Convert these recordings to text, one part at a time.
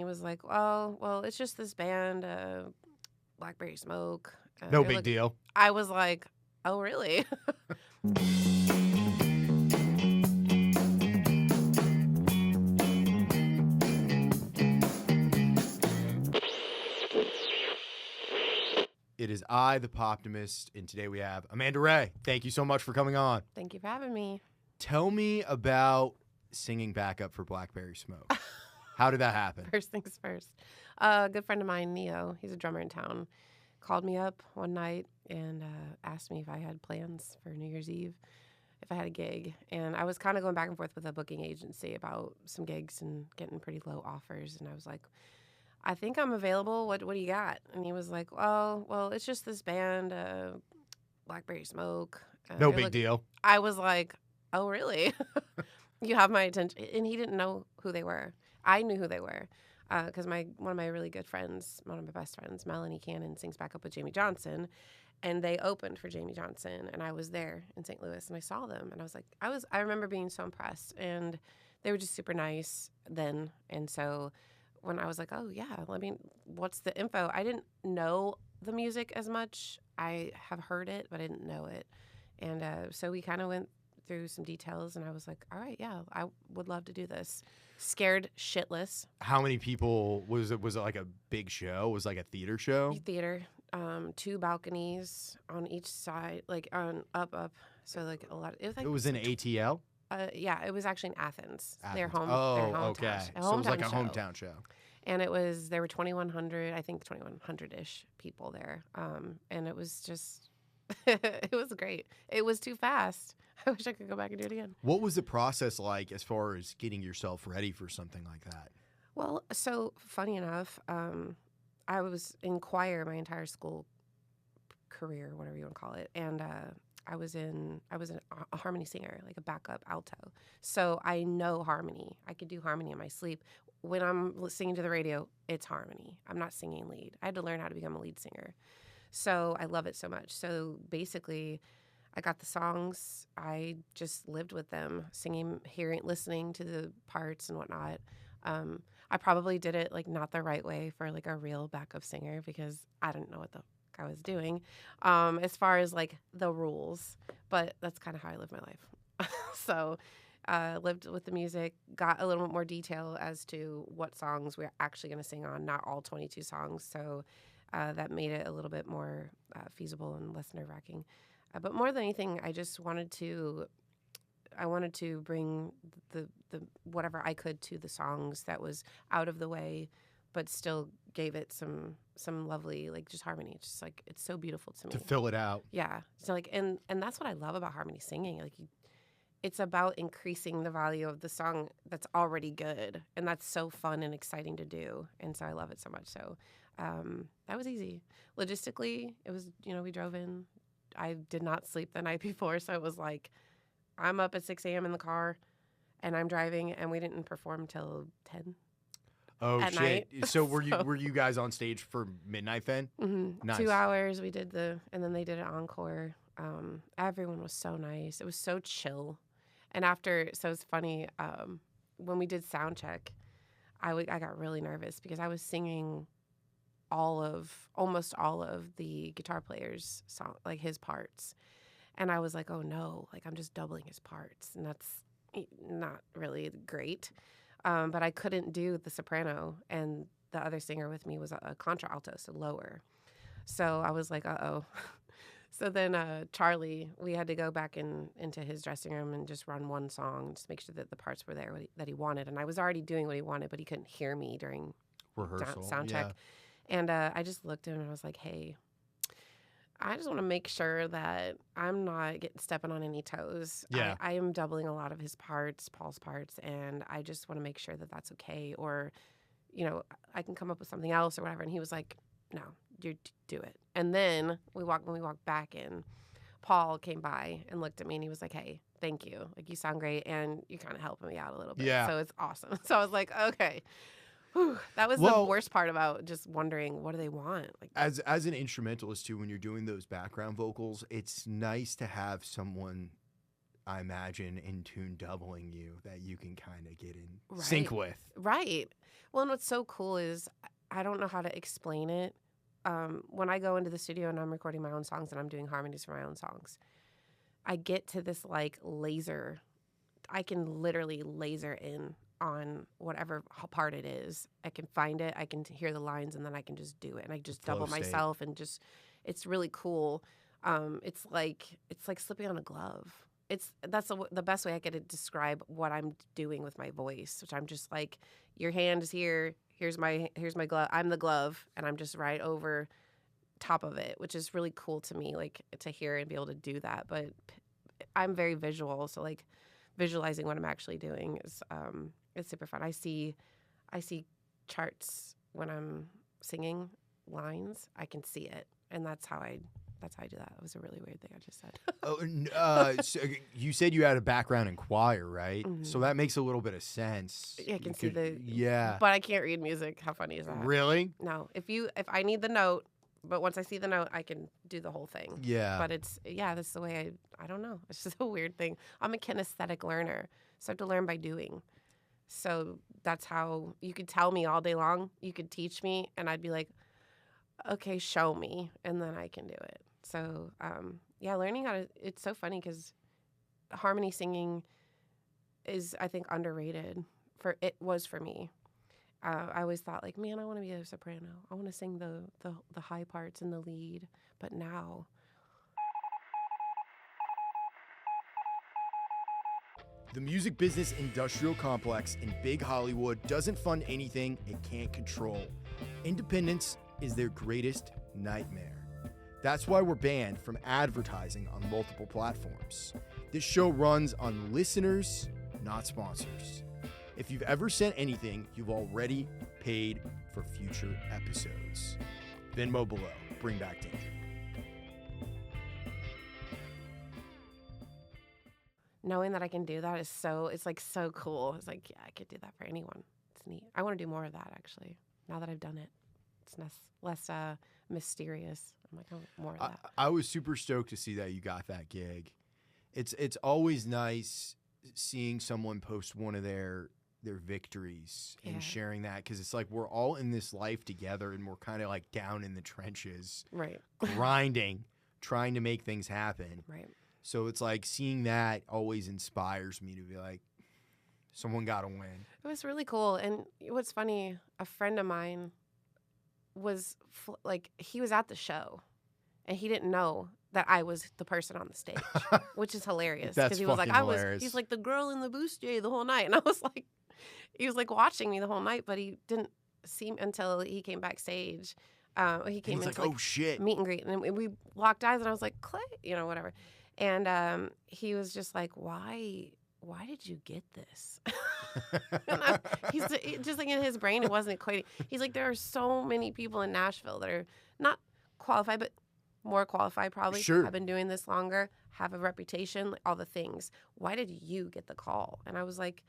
was like, well, it's just this band, Blackberry Smoke. No big deal. I was like, oh, really? It is I, the Poptimist, and today we have Amanda Raye. Thank you so much for coming on. Thank you for having me. Tell me about singing backup for Blackberry Smoke. How did that happen? First things first. A good friend of mine, Neo, he's a drummer in town, called me up one night and asked me if I had plans for New Year's Eve, if I had a gig. And I was kind of going back and forth with a booking agency about some gigs and getting pretty low offers. And I was like, I think I'm available. What do you got? And he was like, well, it's just this band, Blackberry Smoke. No big deal. I was like, oh, really? You have my attention. And he didn't know who they were. I knew who they were because one of my really good friends, one of my best friends, Melanie Cannon, sings backup with Jamie Johnson. And they opened for Jamie Johnson. And I was there in St. Louis and I saw them. And I was like, I remember being so impressed. And they were just super nice then. And so when I was like, oh, yeah, I mean, what's the info? I didn't know the music as much. I have heard it, but I didn't know it. And so we kind of went through some details, and I was like, all right, yeah, I would love to do this. Scared shitless. How many people? Was it like a big show? Was it like a theater show? Theater. 2 balconies on each side, like on up. So like a lot. It was in ATL? Yeah, it was actually in Athens. Their Athens. home. Oh, their hometown, okay. a So it was like a show. hometown show. And there were 2,100, I think 2,100-ish people there. And it was just, it was great. It was too fast. I wish I could go back and do it again. What was the process like as far as getting yourself ready for something like that? Well, so funny enough, I was in choir my entire school career, whatever you want to call it. And I was a harmony singer, like a backup alto. So I know harmony. I could do harmony in my sleep. When I'm singing to the radio, it's harmony. I'm not singing lead. I had to learn how to become a lead singer. So I love it so much. So basically, I got the songs. I just lived with them, singing, hearing, listening to the parts and whatnot. I probably did it like not the right way for like a real backup singer because I didn't know what the fuck I was doing as far as like the rules. But that's kind of how I live my life. So lived with the music, got a little bit more detail as to what songs we're actually going to sing on, not all 22 songs. So that made it a little bit more feasible and less nerve-wracking. But more than anything, I just wanted to bring the whatever I could to the songs that was out of the way, but still gave it some lovely, like, just harmony. It's just like, it's so beautiful to me. To fill it out. Yeah. So like, and that's what I love about harmony singing. Like, it's about increasing the value of the song that's already good. And that's so fun and exciting to do. And so I love it so much. So that was easy. Logistically, it was, we drove in. I did not sleep the night before. So it was like, I'm up at 6 a.m. in the car and I'm driving, and we didn't perform till 10. Oh, at shit. night. So were you guys on stage for midnight then? Mm-hmm. Nice. 2 hours. We did and then they did an encore. Everyone was so nice. It was so chill. And so it's funny, when we did sound check, I got really nervous because I was singing almost all of the guitar player's song, like his parts. And I was like, oh no, like I'm just doubling his parts. And that's not really great. But I couldn't do the soprano, and the other singer with me was a contralto, so lower. So I was like, uh-oh. So then Charlie, we had to go back into his dressing room and just run one song, just make sure that the parts were there that he wanted. And I was already doing what he wanted, but he couldn't hear me during rehearsal, sound check. And I just looked at him and I was like, hey, I just want to make sure that I'm not stepping on any toes. Yeah. I am doubling a lot of his parts, Paul's parts, and I just want to make sure that that's okay. Or, I can come up with something else or whatever. And he was like, no, you do it. And then when we walked back in, Paul came by and looked at me and he was like, hey, thank you. Like, you sound great and you're kind of helping me out a little bit. Yeah. So it's awesome. So I was like, okay. Whew. That was the worst part about just wondering, what do they want? Like, as an instrumentalist too, when you're doing those background vocals, it's nice to have someone I imagine, in tune doubling you that you can kind of get in sync with. Right. Well, and what's so cool is I don't know how to explain it. When I go into the studio and I'm recording my own songs and I'm doing harmonies for my own songs, I get to this like laser. I can literally laser in on whatever part it is. I can find it. I can hear the lines, and then I can just do it. And I just Flow double state. myself, and just it's really cool. It's like slipping on a glove. That's the best way I could describe what I'm doing with my voice, which I'm just like, your hand is here. Here's my glove. I'm the glove, and I'm just right over top of it, which is really cool to me, like to hear and be able to do that. But I'm very visual, so like visualizing what I'm actually doing is it's super fun. I see charts when I'm singing lines. I can see it, and that's how I do that. It was a really weird thing I just said. So you said you had a background in choir, right? Mhm. So that makes a little bit of sense. Yeah, I can see Yeah. but I can't read music. How funny is that? Really? No. If I need the note, but once I see the note, I can do the whole thing. Yeah. But that's the way I don't know. It's just a weird thing. I'm a kinesthetic learner, so I have to learn by doing. So that's how you could tell me all day long. You could teach me, and I'd be like, okay, show me, and then I can do it. So, learning how to, it's so funny because harmony singing is, I think, underrated. It was for me. I always thought, like, man, I want to be a soprano. I want to sing the high parts in the lead. But now, The music business industrial complex in Big Hollywood doesn't fund anything it can't control. Independence is their greatest nightmare. That's why we're banned from advertising on multiple platforms. This show runs on listeners, not sponsors. If you've ever sent anything, you've already paid for future episodes. Venmo below. Bring back danger. knowing that I can do that is it's like so cool. It's like, yeah, I could do that for anyone. It's neat. I want to do more of that, actually, now that I've done it. It's less mysterious. I'm like, I want more of that. I was super stoked to see that you got that gig. It's always nice seeing someone post one of their victories and sharing that, because it's like we're all in this life together and we're kind of like down in the trenches, Right. grinding, trying to make things happen. Right. So it's like seeing that always inspires me to be like, someone got to win. It was really cool. And what's funny, a friend of mine was he was at the show and he didn't know that I was the person on the stage, which is hilarious. That's he was like, hilarious. he's like the girl in the bustier the whole night. And I was like, he was like watching me the whole night, but he didn't see me until he came backstage. He came into like, oh shit, meet and greet, and we locked eyes, and I was like, Clay, whatever. And he was just like, why did you get this? And he's just like in his brain, it wasn't equating. He's like, there are so many people in Nashville that are not qualified, but more qualified probably. Sure. Have been doing this longer, have a reputation, like all the things. Why did you get the call? And I was like,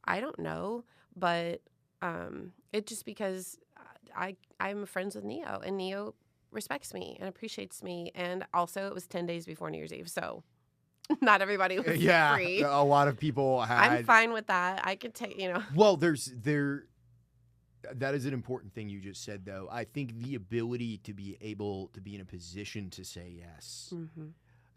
I don't know, but it just because I'm friends with Neo, and Neo respects me and appreciates me. And also, it was 10 days before New Year's Eve, so not everybody was free. A lot of people had. I'm fine with that. I could take, Well, that is an important thing you just said, though. I think the ability to be able to be in a position to say yes,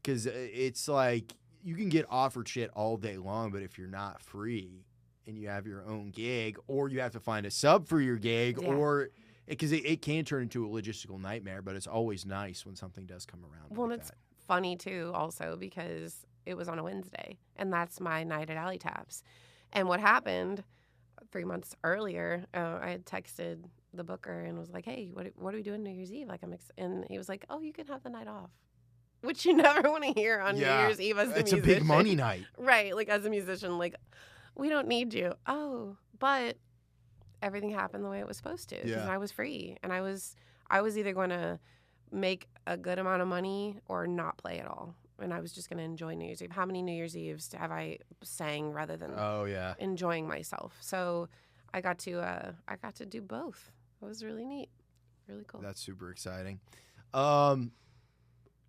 because it's like you can get offered shit all day long, but if you're not free and you have your own gig, or you have to find a sub for your gig, or because it can turn into a logistical nightmare, but it's always nice when something does come around. Well, like it's that. funny too, also because it was on a Wednesday, and that's my night at Alley Taps. And what happened 3 months earlier, I had texted the booker and was like, "Hey, what are we doing New Year's Eve?" Like, and he was like, "Oh, you can have the night off," which you never want to hear on New Year's Eve as a musician. It's a big money night, right? Like as a musician, like we don't need you. Oh, but everything happened the way it was supposed to because I was free, and I was either going to make a good amount of money or not play at all. And I was just going to enjoy New Year's Eve. How many New Year's Eves have I sang rather than enjoying myself? So I got to do both. It was really neat, really cool. That's super exciting.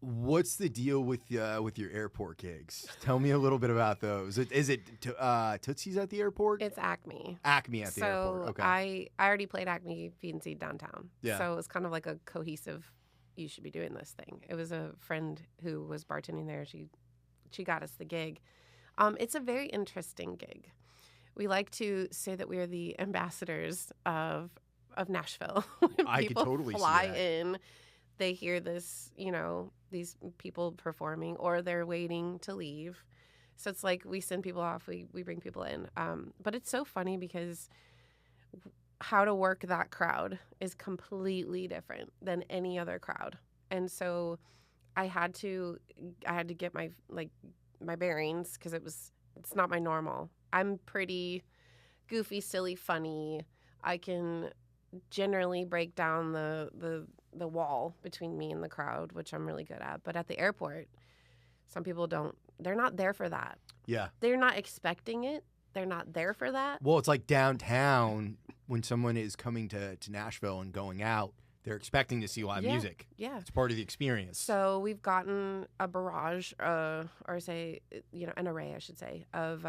What's the deal with your airport gigs? Tell me a little bit about those. Is it Tootsie's at the airport? It's Acme. Acme at the airport. Okay. I already played Acme Feed and Seed downtown. Yeah. So it was kind of like a cohesive, you should be doing this thing. It was a friend who was bartending there. She got us the gig. It's a very interesting gig. We like to say that we are the ambassadors of Nashville. I could totally fly see that. in, they hear this, these people performing, or they're waiting to leave. So it's like we send people off, we bring people in. But it's so funny because how to work that crowd is completely different than any other crowd. And so I had to get my bearings, because it's not my normal. I'm pretty goofy, silly, funny. I can generally break down the wall between me and the crowd, which I'm really good at. But at the airport, some people don't. They're not there for that. Yeah. They're not expecting it. They're not there for that. Well, it's like downtown when someone is coming to Nashville and going out, they're expecting to see live music. Yeah. It's part of the experience. So we've gotten a barrage, or say, an array, I should say, of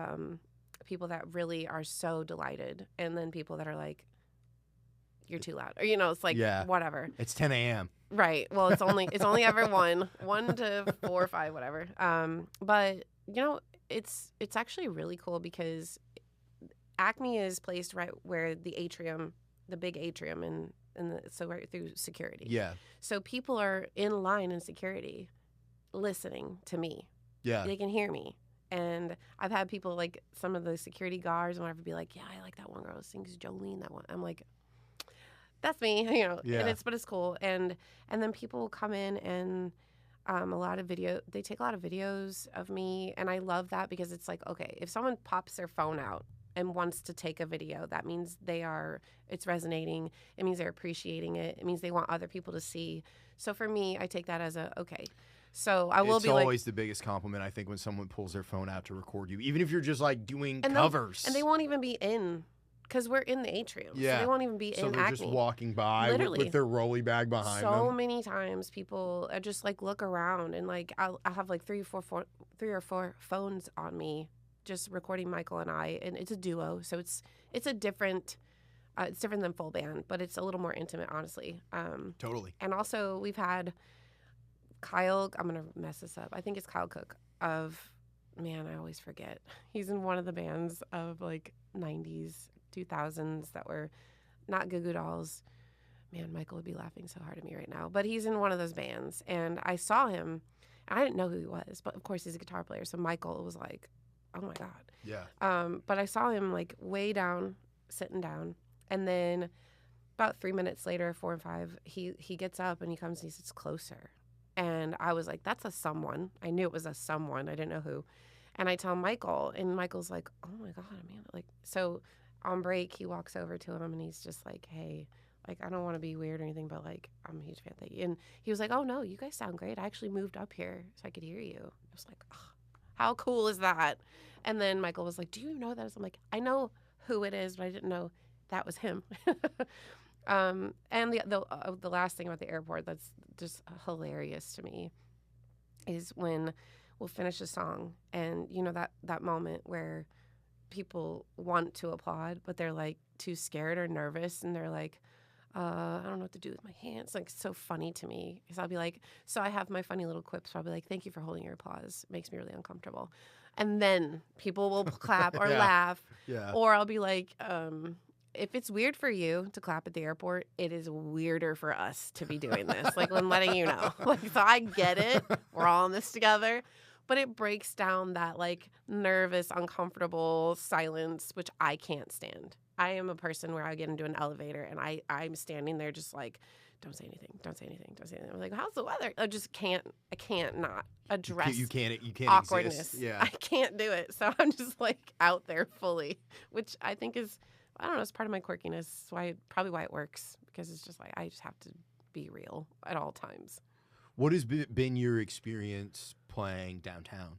people that really are so delighted, and then people that are like, you're too loud, or it's like, whatever. It's 10 a.m. Right. Well, it's only ever 1 to 4 or 5, whatever. But it's actually really cool because Acme is placed right where the atrium, the big atrium, so right through security. Yeah. So people are in line in security, listening to me. Yeah. They can hear me. And I've had people, like some of the security guards and whatever, be like, yeah, I like that one girl who sings Jolene, that one. I'm like, that's me, Yeah. but it's cool. And then people will come in and they take a lot of videos of me. And I love that because it's like, okay, if someone pops their phone out and wants to take a video, that means it's resonating. It means they're appreciating it. It means they want other people to see. So for me, I take that as okay. So I will It's always the biggest compliment, I think, when someone pulls their phone out to record you, even if you're just like doing covers. And they won't even be in, because we're in the atrium. Yeah. So they won't even be in Acme. So they're just walking by with their rolly bag behind them. So many times people just like look around and like I'll have like three or four phones on me, just recording Michael and I, and it's a duo, so it's a different. It's different than full band, but it's a little more intimate, honestly. Totally. And also we've had Kyle. I'm gonna mess this up. I think it's Kyle Cook I always forget. He's in one of the bands of like 90s, 2000s that were not Goo Goo Dolls. Man, Michael would be laughing so hard at me right now. But he's in one of those bands, and I saw him. And I didn't know who he was, but of course he's a guitar player. So Michael was like, "Oh my God." Yeah. But I saw him like way down, sitting down, and then about 3 minutes later, 4 and 5, he gets up and he comes and he sits closer. And I was like, that's a someone. I knew it was a someone. I didn't know who. And I tell Michael, and Michael's like, oh my God, man. Like, so on break, he walks over to him and he's just like, hey, like, I don't want to be weird or anything, but like, I'm a huge fan. Thank you. And he was like, oh no, you guys sound great. I actually moved up here so I could hear you. I was like, oh, how cool is that? And then Michael was like, do you know that? I'm like, I know who it is, but I didn't know that was him. And the last thing about the airport that's just hilarious to me is when we'll finish a song and that moment where people want to applaud but they're like too scared or nervous and they're like I don't know what to do with my hands. Like, it's so funny to me because I'll be like, so I have my funny little quips. So I'll be like, thank you for holding your applause. It makes me really uncomfortable. And then people will clap or laugh. Yeah. Or I'll be like, if it's weird for you to clap at the airport, it is weirder for us to be doing this. Like, I'm letting you know. Like, so I get it. We're all in this together. But it breaks down that, like, nervous, uncomfortable silence, which I can't stand. I am a person where I get into an elevator and I'm standing there just like, don't say anything, don't say anything, don't say anything. I'm like, how's the weather? I can't not address you can't awkwardness. Exist. Yeah. I can't do it. So I'm just like out there fully, which I think is, I don't know, it's part of my quirkiness. Probably why it works, because it's just like I just have to be real at all times. What has been your experience playing downtown?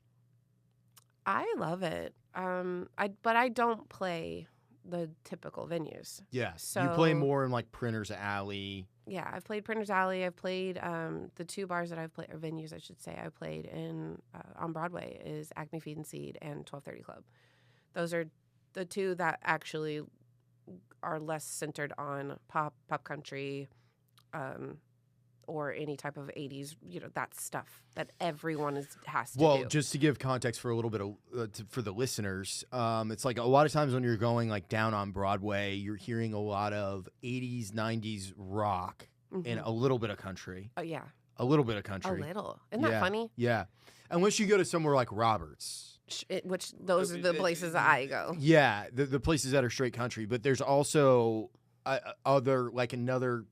I love it. But I don't play the typical venues. Yeah. So you play more in like Printer's Alley. Yeah, I've played Printer's Alley. I've played the two bars that I've played, or venues I should say, I played in on Broadway is Acme Feed and Seed and 1230 Club. Those are the two that actually are less centered on pop country, or any type of 80s, that stuff that everyone has to do. Well, just to give context for a little bit of, for the listeners, it's like a lot of times when you're going like down on Broadway, you're hearing a lot of 80s, 90s rock and a little bit of country. Yeah. A little bit of country. A little. Isn't that funny? Yeah. Unless you go to somewhere like Roberts. Which those are the places that I go. Yeah, the places that are straight country. But there's also another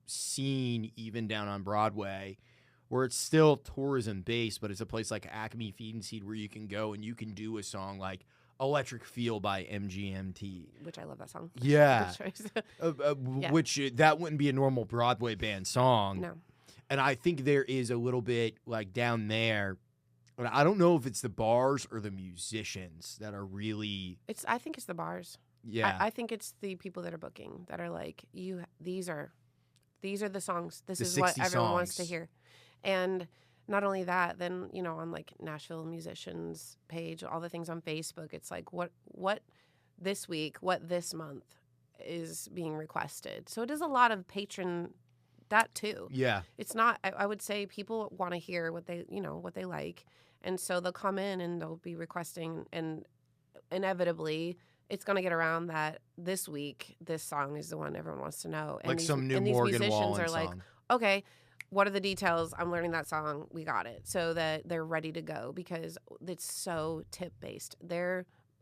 scene even down on Broadway where it's still tourism based, but it's a place like Acme Feed and Seed where you can go and you can do a song like Electric Feel by MGMT. Which I love that song. Yeah. Yeah. Which that wouldn't be a normal Broadway band song. No. And I think there is a little bit like down there. And I don't know if it's the bars or the musicians that are really. I think it's the bars. Yeah. I think it's the people that are booking that are like, these are the songs. This The is what 60 everyone wants to songs. hear. And not only that, then, on like Nashville musicians page, all the things on Facebook, it's like what this week, what this month is being requested. So it is a lot of patron that too. Yeah. It's not, I would say people want to hear what they like. And so they'll come in and they'll be requesting, and inevitably it's going to get around that this week, this song is the one everyone wants to know. And Like some new and these Morgan musicians Wallen are like, song. okay, what are the details? I'm learning that song. We got it. So that they're ready to go because it's so tip-based.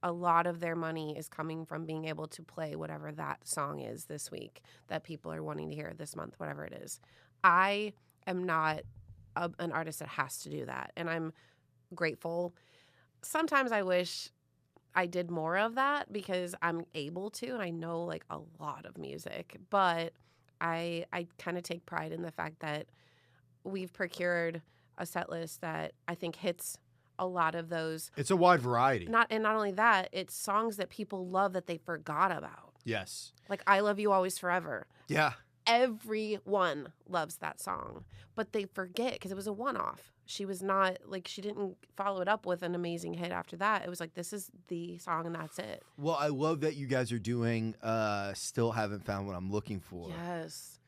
A lot of their money is coming from being able to play whatever that song is this week that people are wanting to hear this month, whatever it is. I am not an artist that has to do that, and I'm grateful. Sometimes I wish I did more of that because I'm able to, and I know like a lot of music, but I kind of take pride in the fact that we've procured a set list that I think hits a lot of those. It's a wide variety. Not only that, it's songs that people love that they forgot about. Yes. Like I Love You Always Forever. Yeah. Everyone loves that song, but they forget because it was a one-off. She was not like, she didn't follow it up with an amazing hit after that. It was like, this is the song and that's it. Well, I love that you guys are doing Still Haven't Found What I'm Looking For. Yes.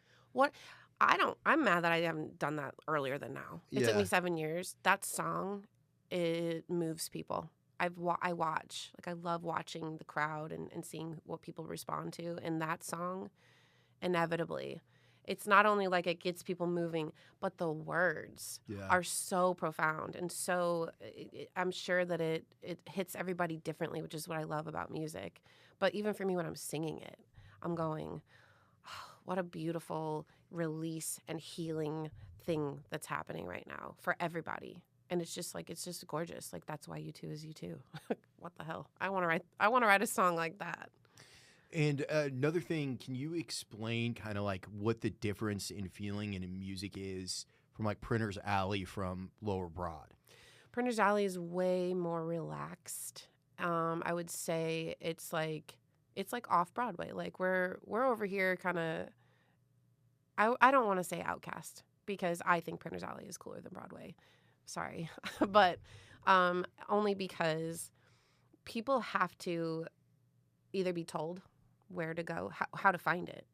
I'm mad that I haven't done that earlier than now. It took Yeah. me 7 years. That song, it moves people. I watch. Like, I love watching the crowd and seeing what people respond to. And that song, inevitably, it's not only like it gets people moving, but the words are so profound. And so I'm sure that it hits everybody differently, which is what I love about music. But even for me, when I'm singing it, I'm going, oh, what a beautiful release and healing thing that's happening right now for everybody. And it's just gorgeous. Like, that's why U2 is U2. What the hell? I want to write a song like that. And another thing, can you explain kind of like what the difference in feeling and in music is from like Printer's Alley from Lower Broad? Printer's Alley is way more relaxed. I would say it's like off Broadway. Like we're over here kind of. I don't want to say outcast because I think Printer's Alley is cooler than Broadway. Sorry, but only because people have to either be told where to go, how to find it,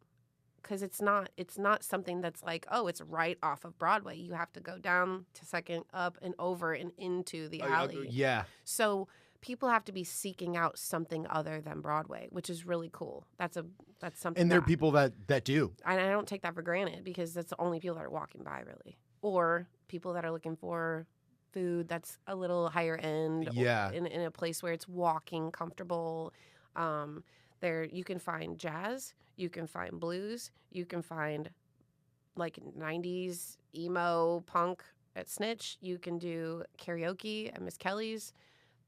because it's not something that's like, oh, it's right off of Broadway. You have to go down to Second, up and over and into the alley. Yeah. So people have to be seeking out something other than Broadway, which is really cool. That's something. And there are people that do. And I don't take that for granted because that's the only people that are walking by, really, or people that are looking for food that's a little higher end. Yeah. In a place where it's walking comfortable. There you can find jazz, you can find blues, you can find like 90s emo punk at Snitch. You can do karaoke at Miss Kelly's.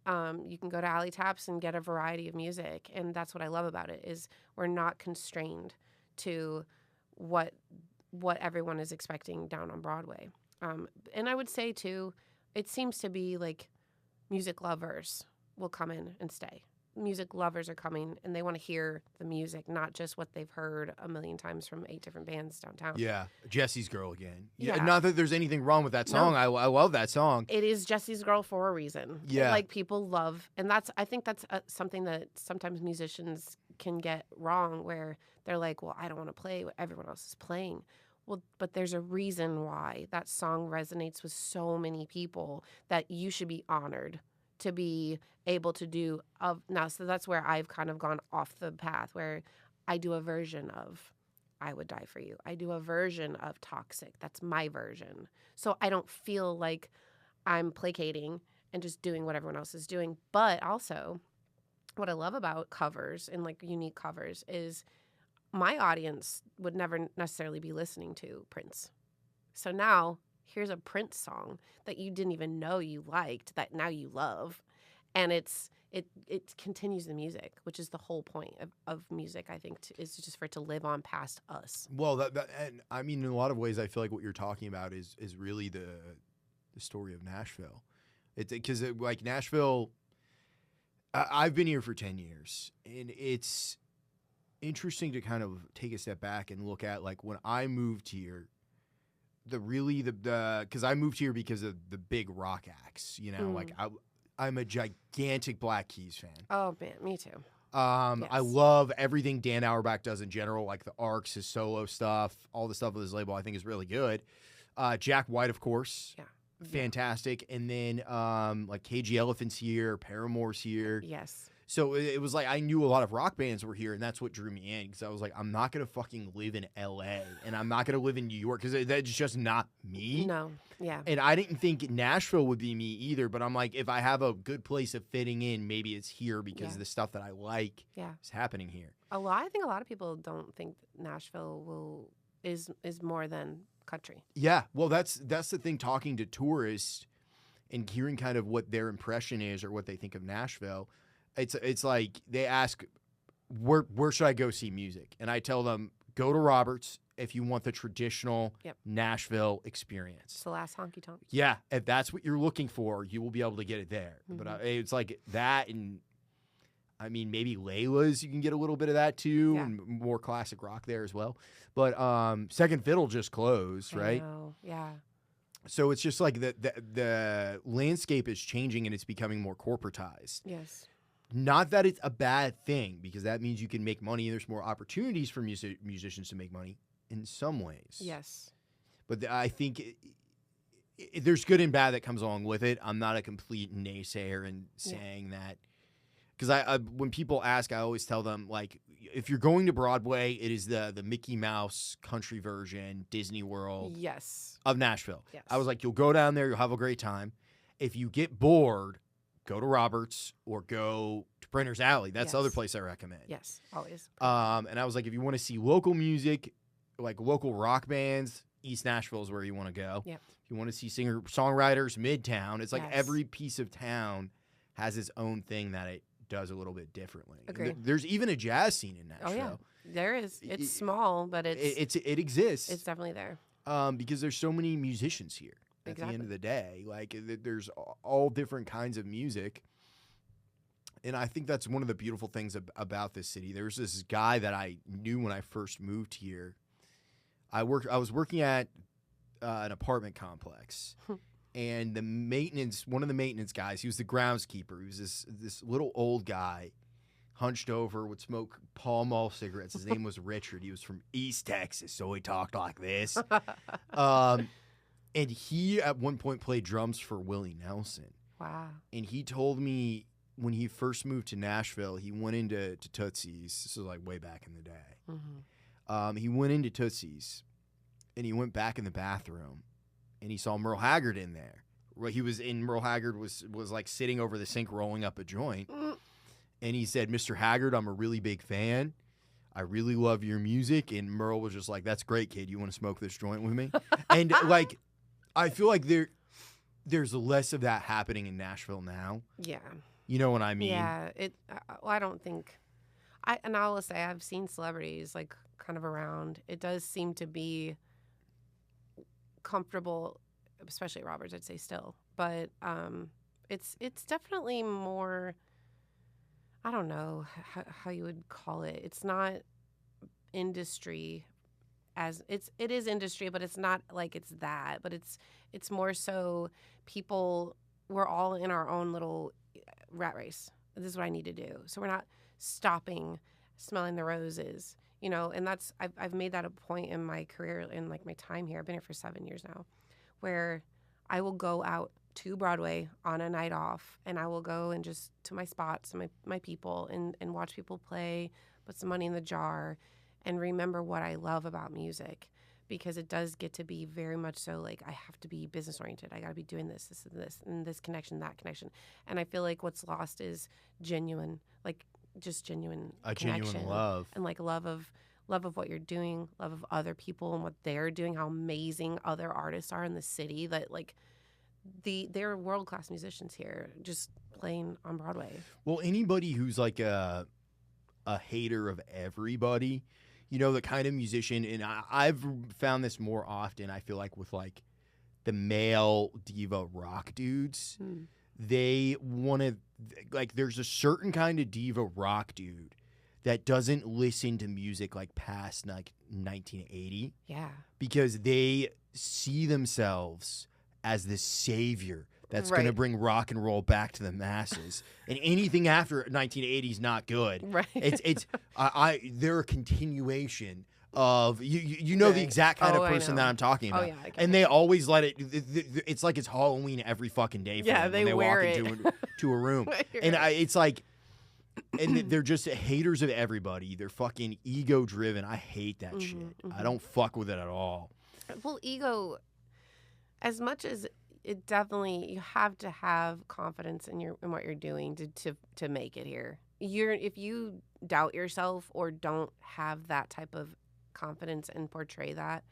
You can go to Alley Taps and get a variety of music. And that's what I love about it is we're not constrained to what everyone is expecting down on Broadway. And I would say, too, it seems to be like music lovers will come in and stay. music lovers are coming and they want to hear the music, not just what they've heard a million times from 8 different bands downtown. Yeah, Jesse's Girl again. Yeah, Yeah. not that there's anything wrong with that song. No. I love that song. It is Jesse's Girl for a reason. Yeah. Like, people love, and I think that's something that sometimes musicians can get wrong, where they're like, well, I don't want to play what everyone else is playing. Well, but there's a reason why that song resonates with so many people that you should be honored to be able to do now. So that's where I've kind of gone off the path, where I do a version of I Would Die For You. I do a version of Toxic. That's my version. So I don't feel like I'm placating and just doing what everyone else is doing. But also, what I love about covers and like unique covers is my audience would never necessarily be listening to Prince. So now here's a Prince song that you didn't even know you liked that now you love. And it continues the music, which is the whole point of music, I think, is just for it to live on past us. Well, and I mean, in a lot of ways, I feel like what you're talking about is really the story of Nashville. It's because like Nashville, I've been here for 10 years, and it's interesting to kind of take a step back and look at like when I moved here. Because I moved here because of the big rock acts, you know, like I'm a gigantic Black Keys fan. Oh man, me too. Yes. I love everything Dan Auerbach does in general, like the Arcs, his solo stuff, all the stuff with his label. I think is really good. Jack White, of course, fantastic. And then like KG Elephant's here, Paramore's here. Yes. So it was like I knew a lot of rock bands were here, and that's what drew me in, because I was like, I'm not going to fucking live in L.A., and I'm not going to live in New York, because that's just not me. No, yeah. And I didn't think Nashville would be me either, but I'm like, if I have a good place of fitting in, maybe it's here because the stuff that I like is happening here. I think a lot of people don't think Nashville is more than country. Yeah, well, that's the thing, talking to tourists and hearing kind of what their impression is or what they think of Nashville. It's like they ask, where should I go see music? And I tell them, go to Roberts if you want the traditional Nashville experience. It's the last honky tonk. Yeah, if that's what you're looking for, you will be able to get it there. Mm-hmm. But it's like that, and I mean, maybe Layla's, you can get a little bit of that too, and more classic rock there as well. But Second Fiddle just closed, right? I know. Yeah. So it's just like the landscape is changing and it's becoming more corporatized. Yes. Not that it's a bad thing, because that means you can make money and there's more opportunities for musicians to make money in some ways. Yes. But I think there's good and bad that comes along with it. I'm not a complete naysayer in saying that. Because I when people ask, I always tell them, like, if you're going to Broadway, it is the Mickey Mouse country version, Disney World of Nashville. Yes. I was like, you'll go down there, you'll have a great time. If you get bored, go to Roberts or go to Printer's Alley. That's the other place I recommend. Yes, always. And I was like, if you want to see local music, like local rock bands, East Nashville is where you want to go. Yep. If you want to see singer-songwriters, Midtown. It's like every piece of town has its own thing that it does a little bit differently. Agreed. There's even a jazz scene in Nashville. Oh, yeah. There is. It's small, but it exists. It's definitely there. Because there's so many musicians here. At the end of the day, like there's all different kinds of music, and I think that's one of the beautiful things about this city. There's this guy that I knew when I first moved here. I was working at an apartment complex, and one of the maintenance guys, he was the groundskeeper. He was this little old guy, hunched over, would smoke Pall Mall cigarettes. His name was Richard. He was from East Texas, so he talked like this. And he, at one point, played drums for Willie Nelson. Wow. And he told me when he first moved to Nashville, he went into Tootsie's. This is like way back in the day. Mm-hmm. He went into Tootsie's, and he went back in the bathroom, and he saw Merle Haggard in there. Merle Haggard was like sitting over the sink rolling up a joint. And he said, Mr. Haggard, I'm a really big fan. I really love your music. And Merle was just like, that's great, kid. You want to smoke this joint with me? And like, I feel like there's less of that happening in Nashville now. Yeah. You know what I mean? Yeah. I don't think. And I will say, I've seen celebrities like kind of around. It does seem to be comfortable, especially at Roberts, I'd say still. But it's definitely more. I don't know how you would call it. It's not industry it is industry, but it's not like it's that. But it's more so people. We're all in our own little rat race. This is what I need to do. So we're not stopping smelling the roses, and that's I've made that a point in my career, in like my time here. I've been here for 7 years now, where I will go out to Broadway on a night off, and I will go and just to my spots and my people and watch people play, put some money in the jar, and remember what I love about music, because it does get to be very much so like I have to be business oriented. I got to be doing this, and this connection, that connection. And I feel like what's lost is genuine, like just genuine connection, genuine love, and like love of what you're doing, love of other people and what they're doing, how amazing other artists are in the city. That like they're world-class musicians here just playing on Broadway. Well, anybody who's like a hater of everybody, the kind of musician, and I've found this more often, I feel like, with like the male diva rock dudes. They want to, like, there's a certain kind of diva rock dude that doesn't listen to music like past like 1980. Yeah. Because they see themselves as the savior that's going to bring rock and roll back to the masses. And anything after 1980 is not good. Right. They're a continuation of the exact kind of person that I'm talking about. Oh, yeah, and they always let it. It's like it's Halloween every fucking day for them they when they wear walk into a room. And it's like, and they're just haters of everybody. They're fucking ego driven. I hate that shit. I don't fuck with it at all. Well, ego, as much as it definitely, you have to have confidence in what you're doing to make it here. If you doubt yourself or don't have that type of confidence and portray that,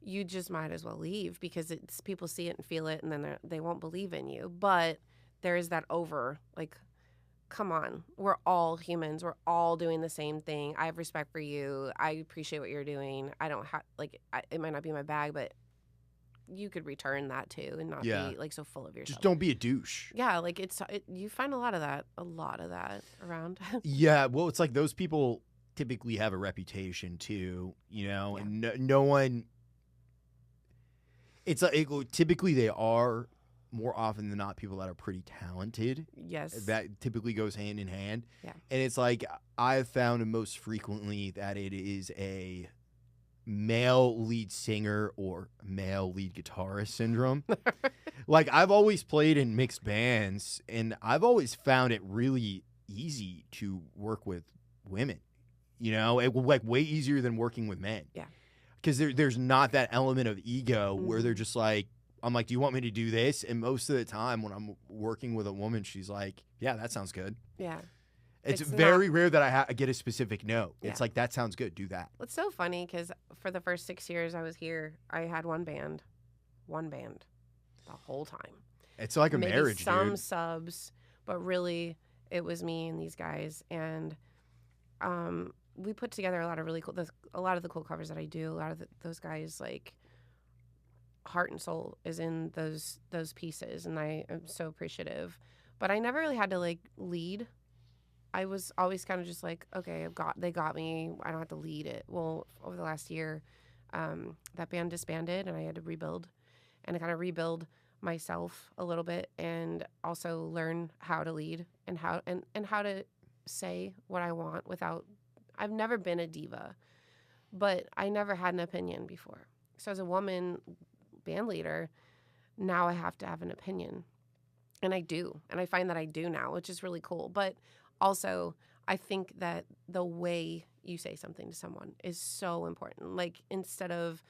you just might as well leave, because it's people see it and feel it, and then they won't believe in you. But there is that come on, we're all humans. We're all doing the same thing. I have respect for you. I appreciate what you're doing. I don't have it might not be my bag, but you could return that too, and not be like so full of yourself. Just don't be a douche. Yeah, like you find a lot of that around. Yeah, well, it's like those people typically have a reputation too, and no one. It's like typically they are more often than not people that are pretty talented. Yes, that typically goes hand in hand. Yeah, and it's like I've found most frequently that it is a male lead singer or male lead guitarist syndrome. Like, I've always played in mixed bands, and I've always found it really easy to work with women. Like way easier than working with men. Yeah, because there's not that element of ego where they're just like, I'm like, do you want me to do this? And most of the time when I'm working with a woman, she's like, yeah, that sounds good. Yeah. It's very rare that I get a specific no. It's like, that sounds good. Do that. It's so funny because for the first 6 years I was here, I had one band the whole time. It's like a Maybe marriage, some dude. subs, but really it was me and these guys. And we put together a lot of really cool, a lot of the cool covers that I do. A lot of those guys, like, heart and soul is in those pieces, and I am so appreciative. But I never really had to like lead. I was always kind of just like, okay, they got me. I don't have to lead it. Well, over the last year, that band disbanded, and I had to rebuild, and I kind of rebuild myself a little bit, and also learn how to lead and how to say what I want without. I've never been a diva, but I never had an opinion before. So as a woman band leader, now I have to have an opinion, and I do, and I find that I do now, which is really cool. But also, I think that the way you say something to someone is so important. Like, instead of,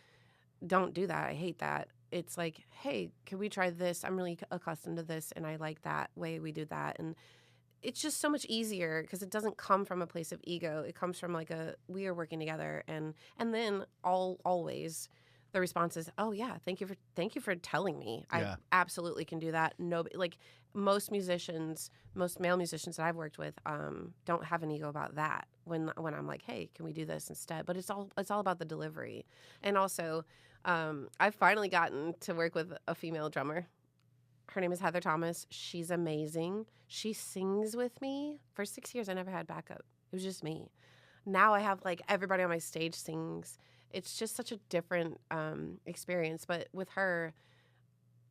don't do that, I hate that, it's like, hey, can we try this? I'm really accustomed to this, and I like that way we do that. And it's just so much easier because it doesn't come from a place of ego. It comes from like we are working together, and then always the response is, oh yeah, thank you for telling me. Yeah. I absolutely can do that. Nobody, like, most male musicians that I've worked with, don't have an ego about that. When I'm like, hey, can we do this instead? But it's all about the delivery. And also, I've finally gotten to work with a female drummer. Her name is Heather Thomas. She's amazing. She sings with me. For 6 years, I never had backup. It was just me. Now I have like everybody on my stage sings. It's just such a different experience. But with her,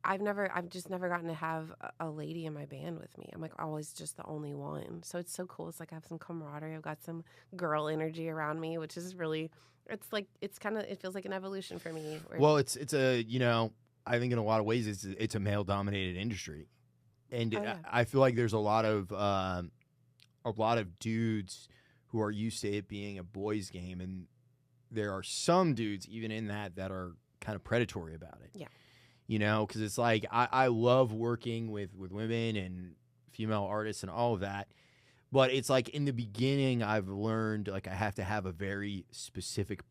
I've just never gotten to have a lady in my band with me. I'm like always just the only one. So it's so cool. It's like I have some camaraderie. I've got some girl energy around me, which is really, it feels like an evolution for me. Well, it's a, you know, I think in a lot of ways it's a male dominated industry. And I feel like there's a lot of dudes who are used to it being a boys' game, and there are some dudes even in that are kind of predatory about it. Yeah. You know, because it's like I love working with women and female artists and all of that. But it's like in the beginning, I've learned like I have to have a very specific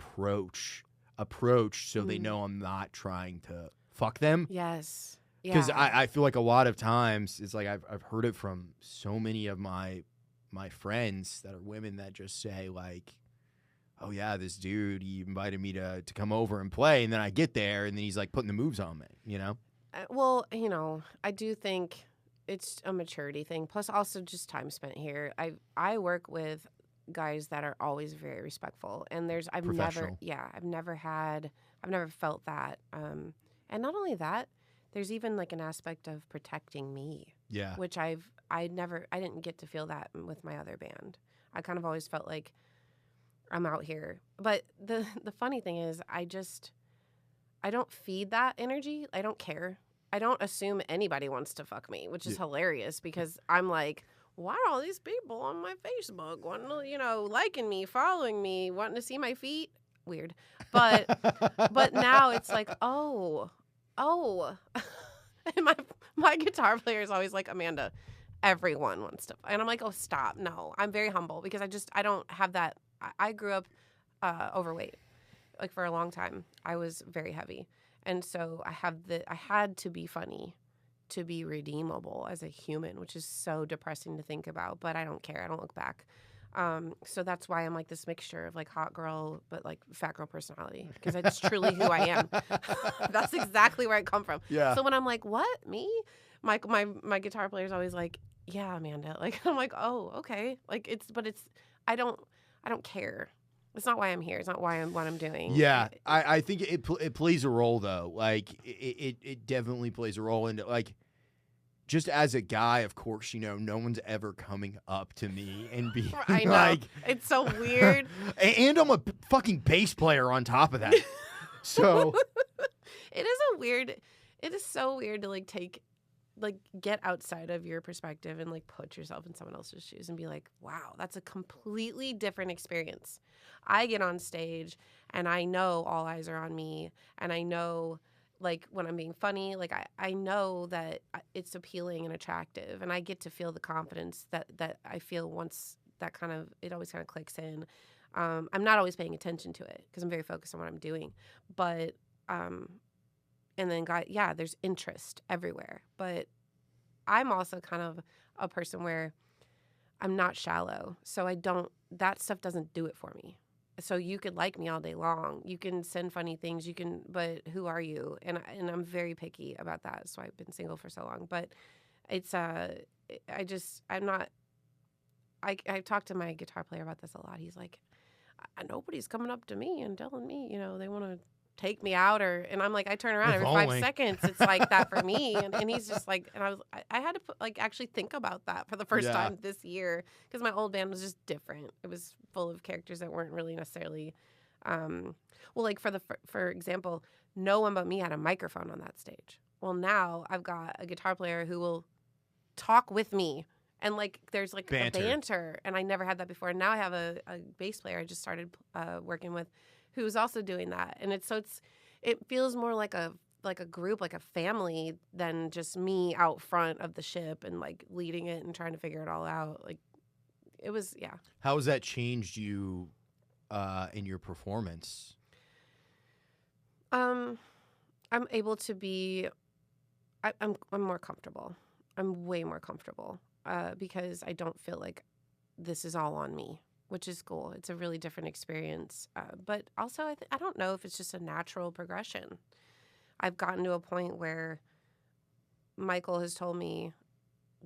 approach so they know I'm not trying to fuck them. Yes. Because I feel like a lot of times it's like I've heard it from so many of my friends that are women that just say like, oh yeah, this dude, he invited me to come over and play, and then I get there, and then he's like putting the moves on me, you know? Well, you know, I do think it's a maturity thing, plus also just time spent here. I work with guys that are always very respectful, and I've never felt that. And not only that, there's even like an aspect of protecting me. Yeah. Which I didn't get to feel that with my other band. I kind of always felt like I'm out here. But the funny thing is I don't feed that energy. I don't care. I don't assume anybody wants to fuck me, which is hilarious because I'm like, why are all these people on my Facebook wanting to, you know, liking me, following me, wanting to see my feet? Weird. But now it's like, oh. And my guitar player is always like, Amanda, everyone wants to. And I'm like, oh, stop. No, I'm very humble because I don't have that. I grew up overweight. Like for a long time, I was very heavy. And so I had to be funny to be redeemable as a human, which is so depressing to think about, but I don't care. I don't look back. So that's why I'm like this mixture of like hot girl, but like fat girl personality, because it's truly who I am. That's exactly where I come from. Yeah. So when I'm like, what, me? My guitar player is always like, yeah, Amanda. Like, I'm like, oh, okay. Like I don't care. It's not why I'm here. It's not why what I'm doing. Yeah, I think it plays a role though. Like it definitely plays a role in like. Just as a guy, of course, you know, no one's ever coming up to me and be I know. like, it's so weird. And I'm a fucking bass player on top of that. So it is so weird to like get outside of your perspective and like put yourself in someone else's shoes and be like, wow, that's a completely different experience. I get on stage and I know all eyes are on me, and I know like when I'm being funny, like I know that it's appealing and attractive, and I get to feel the confidence that I feel once that it always kind of clicks in. I'm not always paying attention to it because I'm very focused on what I'm doing, but and then there's interest everywhere. But I'm also kind of a person where I'm not shallow, so that stuff doesn't do it for me. So you could like me all day long. You can send funny things. But who are you? And I'm very picky about that. So I've been single for so long. But it's I talk to my guitar player about this a lot. He's like, nobody's coming up to me and telling me, you know, they want to take me out, and I'm like, I turn around every 5 seconds. It's like that for me. And he's just like, and I had to actually think about that for the first time this year, because my old band was just different. It was full of characters that weren't really necessarily, like for example, no one but me had a microphone on that stage. Well, now I've got a guitar player who will talk with me, and like there's like a banter, and I never had that before. And now I have a bass player I just started working with, who's also doing that. And it feels more like a group, like a family, than just me out front of the ship and like leading it and trying to figure it all out. Like it was, yeah. How has that changed you in your performance? I'm able to be, I'm more comfortable. I'm way more comfortable because I don't feel like this is all on me, which is cool. It's a really different experience. But also, I don't know if it's just a natural progression. I've gotten to a point where Michael has told me,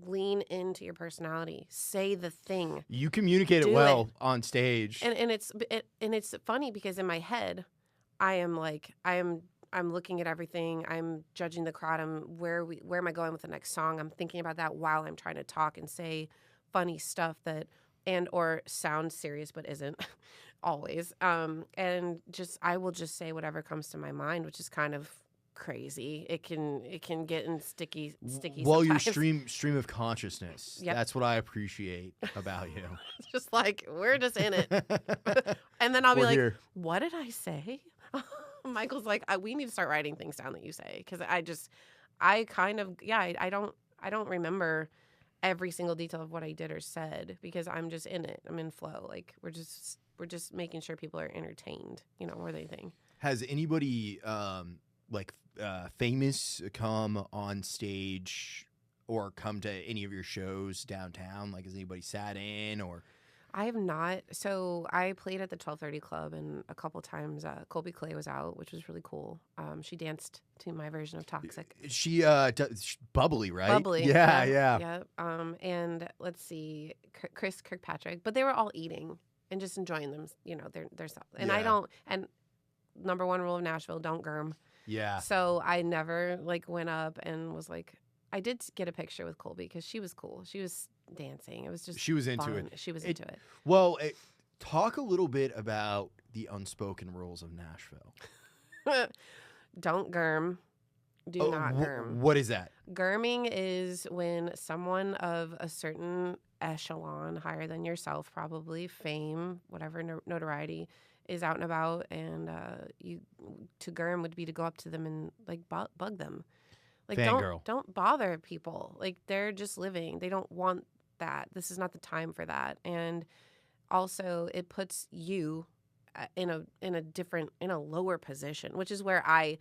lean into your personality. Say the thing. You communicate it well on stage. And it's funny because in my head, I'm looking at everything. I'm judging the crowd. Where am I going with the next song? I'm thinking about that while I'm trying to talk and say funny stuff or sound serious but isn't always. And I will just say whatever comes to my mind, which is kind of crazy. It can get in sticky well, sometimes. your stream of consciousness. Yep. That's what I appreciate about you. It's just like we're just in it. And then I'll be like, here. what did I say? Michael's like, we need to start writing things down that you say, because I don't remember every single detail of what I did or said because I'm just in it. I'm in flow. Like we're just making sure people are entertained, more than anything. Has anybody famous come on stage or come to any of your shows downtown? Like, has anybody sat in or? I have not. So I played at the 1230 Club, and a couple times Colby Clay was out, which was really cool. She danced to my version of Toxic. She bubbly, right? Bubbly. Yeah. And let's see, Chris Kirkpatrick. But they were all eating and just enjoying them, their stuff. And I don't. And number one rule of Nashville: don't germ. Yeah. So I never went up and was like. I did get a picture with Colby because she was cool. She was dancing. It was just she was into fun. it. She was into it. Well, talk a little bit about the unspoken rules of Nashville. Don't germ. Do not germ. What is that? Germing is when someone of a certain echelon, higher than yourself, probably fame, whatever notoriety, is out and about, and to germ would be to go up to them and bug them. Like, don't bother people. Like, they're just living. They don't want that. This is not the time for that. And also, it puts you in a lower position, which is where I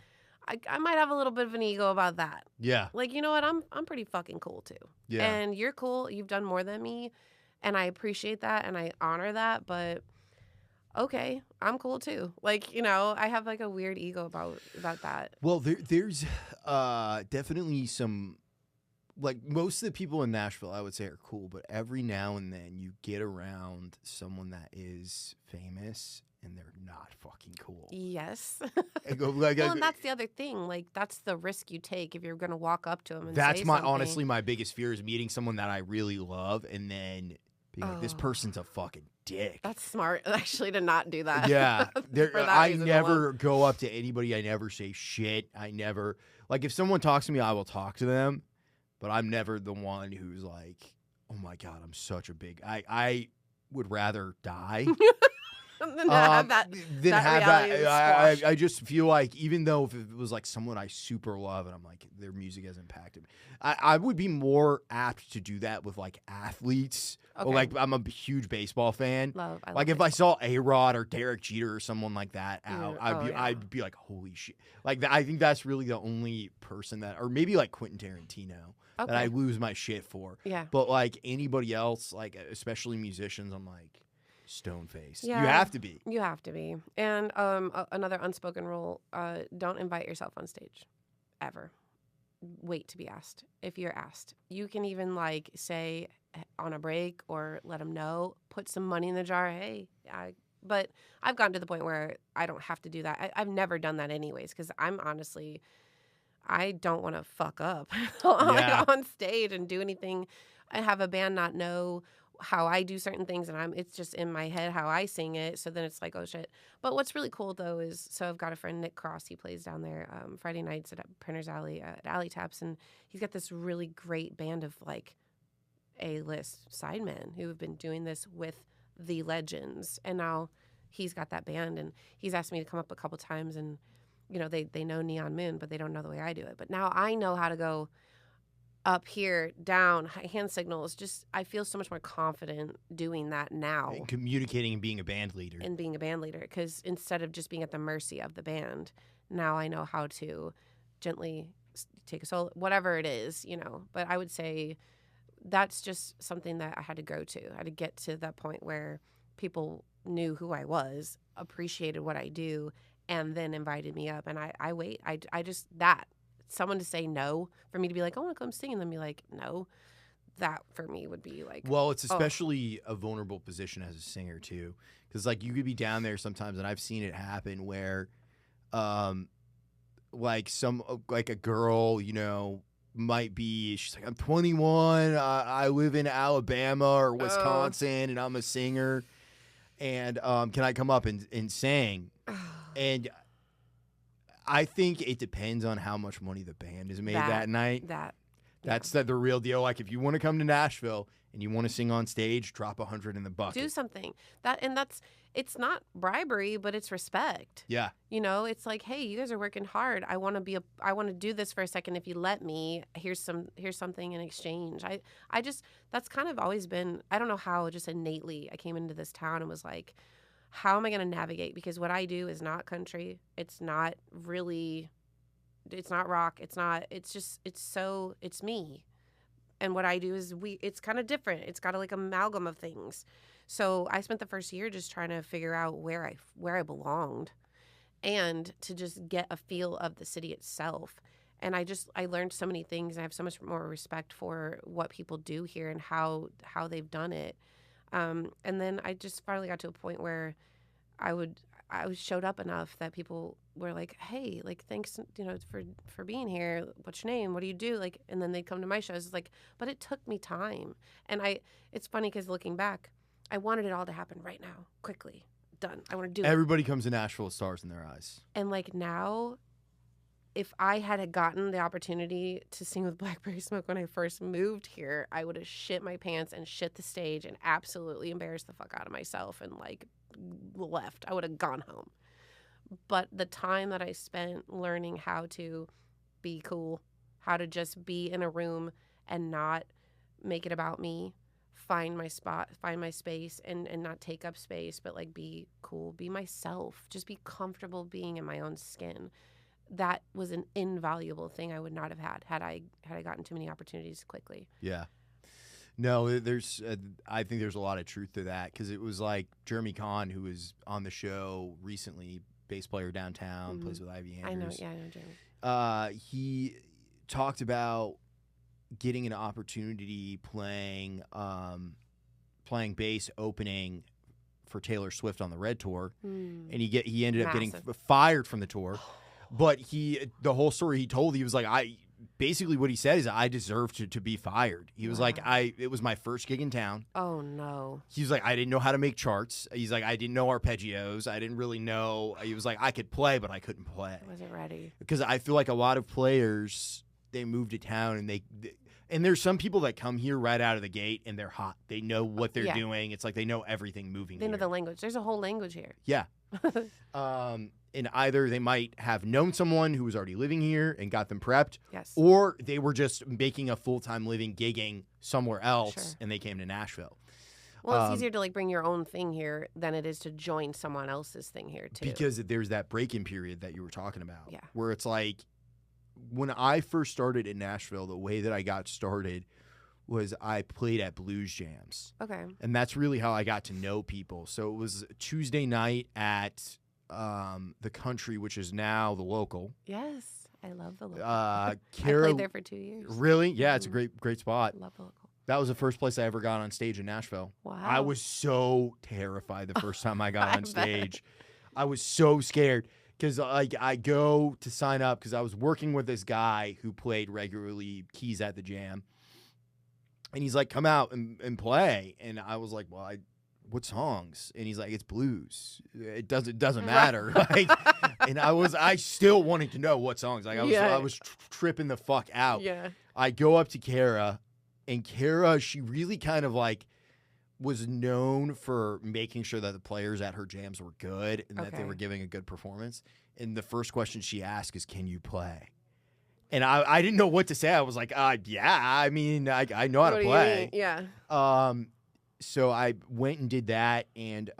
might have a little bit of an ego about that. Yeah. Like, you know what? I'm pretty fucking cool too. Yeah. And you're cool. You've done more than me, and I appreciate that and I honor that. But okay, I'm cool too. Like, I have a weird ego about that. Well, there's definitely some, most of the people in Nashville, I would say, are cool, but every now and then you get around someone that is famous and they're not fucking cool. Yes. Well, and that's the other thing. Like, that's the risk you take if you're going to walk up to them and that's say something. Honestly, my biggest fear is meeting someone that I really love and then being like, this person's a fucking dick. That's smart, actually, to not do that. Yeah. I never go up to anybody. I never say shit. I never, if someone talks to me, I will talk to them, but I'm never the one who's like, oh my God, I'm such a big, I would rather die. Than have that reality I just feel like, even though if it was someone I super love and I'm like, their music has impacted me, I would be more apt to do that with athletes. Okay. Or I'm a huge baseball fan. I love if baseball. I saw A-Rod or Derek Jeter or someone like that out, I'd be like, holy shit. I think that's really the only person that, or maybe Quentin Tarantino, that I lose my shit for. Yeah. But anybody else, especially musicians, I'm like, stone face. Yeah, you have to be. You have to be. And another unspoken rule: don't invite yourself on stage, ever. Wait to be asked. If you're asked, you can even say on a break or let them know. Put some money in the jar. Hey, but I've gotten to the point where I don't have to do that. I've never done that anyways because I'm honestly, I don't want to fuck up on stage and do anything. I have a band not know how I do certain things, and it's just in my head how I sing it. So then it's like, oh shit. But what's really cool though is, so I've got a friend, Nick Cross. He plays down there Friday nights at Printer's Alley at Alley Taps, and he's got this really great band of A-list sidemen who have been doing this with the legends, and now he's got that band, and he's asked me to come up a couple times, and they know Neon Moon, but they don't know the way I do it. But now I know how to go up, here, down, hand signals. Just, I feel so much more confident doing that now. And communicating and being a band leader. Because instead of just being at the mercy of the band, now I know how to gently take a solo, whatever it is, But I would say that's just something that I had to grow to. I had to get to that point where people knew who I was, appreciated what I do, and then invited me up. And I wait. I just, that someone to say no, for me to be like, I want to come sing, and then be like, no, that for me would be like, Well, it's especially a vulnerable position as a singer too, because like you could be down there sometimes, and I've seen it happen where, like a girl, you know, might be, she's like, I'm 21, I live in Alabama or Wisconsin, and I'm a singer, and can I come up and sing? And I think it depends on how much money the band has made that night. That's the real deal. Like, if you want to come to Nashville and you want to sing on stage, drop 100 in the bucket. Do something. It's not bribery, but it's respect. Yeah. You know, it's like, hey, you guys are working hard. I want to do this for a second. If you let me, here's something in exchange. That's kind of always been, I don't know how, just innately I came into this town and was like, how am I going to navigate? Because what I do is not country. It's not really, it's not rock. It's me. And what I do is it's kind of different. It's got like amalgam of things. So I spent the first year just trying to figure out where I belonged and to just get a feel of the city itself. And I learned so many things, and I have so much more respect for what people do here and how they've done it. And then I just finally got to a point where I showed up enough that people were like, hey, like, thanks, you know, for being here. What's your name? What do you do? Like, and then they'd come to my shows. It's like, but it took me time. And it's funny because looking back, I wanted it all to happen right now, quickly, done. I want to do it. Everybody comes to Nashville with stars in their eyes. And like now, if I had gotten the opportunity to sing with Blackberry Smoke when I first moved here, I would have shit my pants and shit the stage and absolutely embarrassed the fuck out of myself and like left. I would have gone home. But the time that I spent learning how to be cool, how to just be in a room and not make it about me, find my spot, find my space, and not take up space, but like be cool, be myself, just be comfortable being in my own skin. That was an invaluable thing I would not have had I gotten too many opportunities quickly. Yeah. No, I think there's a lot of truth to that, because it was like Jeremy Kahn, who was on the show recently, bass player downtown, plays with Ivy Andrews. I know Jeremy. He talked about getting an opportunity playing bass opening for Taylor Swift on the Red Tour, and he ended up getting fired from the tour. But the whole story he told, he was like, basically what he said is, I deserve to be fired. He was like, it was my first gig in town. Oh no. He was like, I didn't know how to make charts. He's like, I didn't know arpeggios. I didn't really know. He was like, I could play, but I couldn't play. I wasn't ready. Because I feel like a lot of players, they move to town and there's some people that come here right out of the gate and they're hot. They know what they're doing. It's like they know everything moving. They know the language. There's a whole language here. Yeah. And either they might have known someone who was already living here and got them prepped, yes, or they were just making a full-time living gigging somewhere else, and they came to Nashville. Well, it's easier to like bring your own thing here than it is to join someone else's thing here too. Because there's that break-in period that you were talking about, yeah, where it's like, when I first started in Nashville, the way that I got started was I played at blues jams. Okay. And that's really how I got to know people. So it was Tuesday night at the Country, which is now the Local. Yes, I love the Local. I played there for 2 years. Really? Yeah, it's a great spot. Love the Local. That was the first place I ever got on stage in Nashville. Wow. I was so terrified the first time I got on stage. I was so scared because I go to sign up because I was working with this guy who played regularly keys at the jam. And he's like, come out and play. And I was like, well, what songs? And he's like, it's blues. It doesn't matter. Like, and I still wanted to know what songs. Like I was tripping the fuck out. Yeah. I go up to Kara, and Kara, she really kind of like was known for making sure that the players at her jams were good and that they were giving a good performance. And the first question she asked is, can you play? And I didn't know what to say. I was like, yeah, I mean, I know how to play. Yeah. So I went and did that and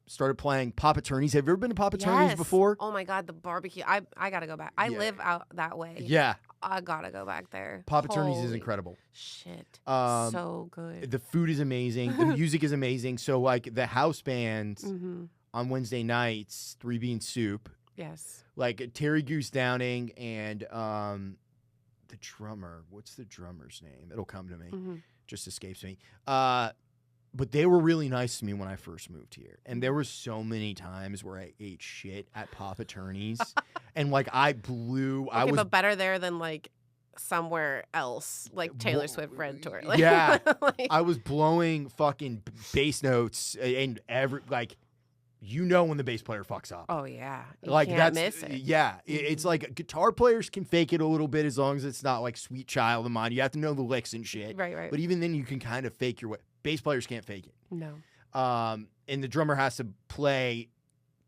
started playing Papa Turney's. Have you ever been to Papa Turney's before? Oh, my God, the barbecue. I got to go back. I live out that way. Yeah. I got to go back there. Papa Turney's is incredible. Shit. So good. The food is amazing. The music is amazing. So, like, the house band on Wednesday nights, 3 Bean Soup. Yes. like Terry Goose Downing and the drummer. What's the drummer's name? It'll come to me. Just escapes me. But they were really nice to me when I first moved here. And there were so many times where I ate shit at Pop Attorneys. And, like, I was but better there than, like, somewhere else, like Taylor Swift Red Tour. Like, yeah. like, I was blowing fucking bass notes and you know when the bass player fucks up. oh, yeah. You Like can't miss it. Yeah, it's like guitar players can fake it a little bit as long as it's not like Sweet Child of Mine. You have to know the licks and shit. Right. But even then, you can kind of fake your way. Bass players can't fake it. No. And the drummer has to play.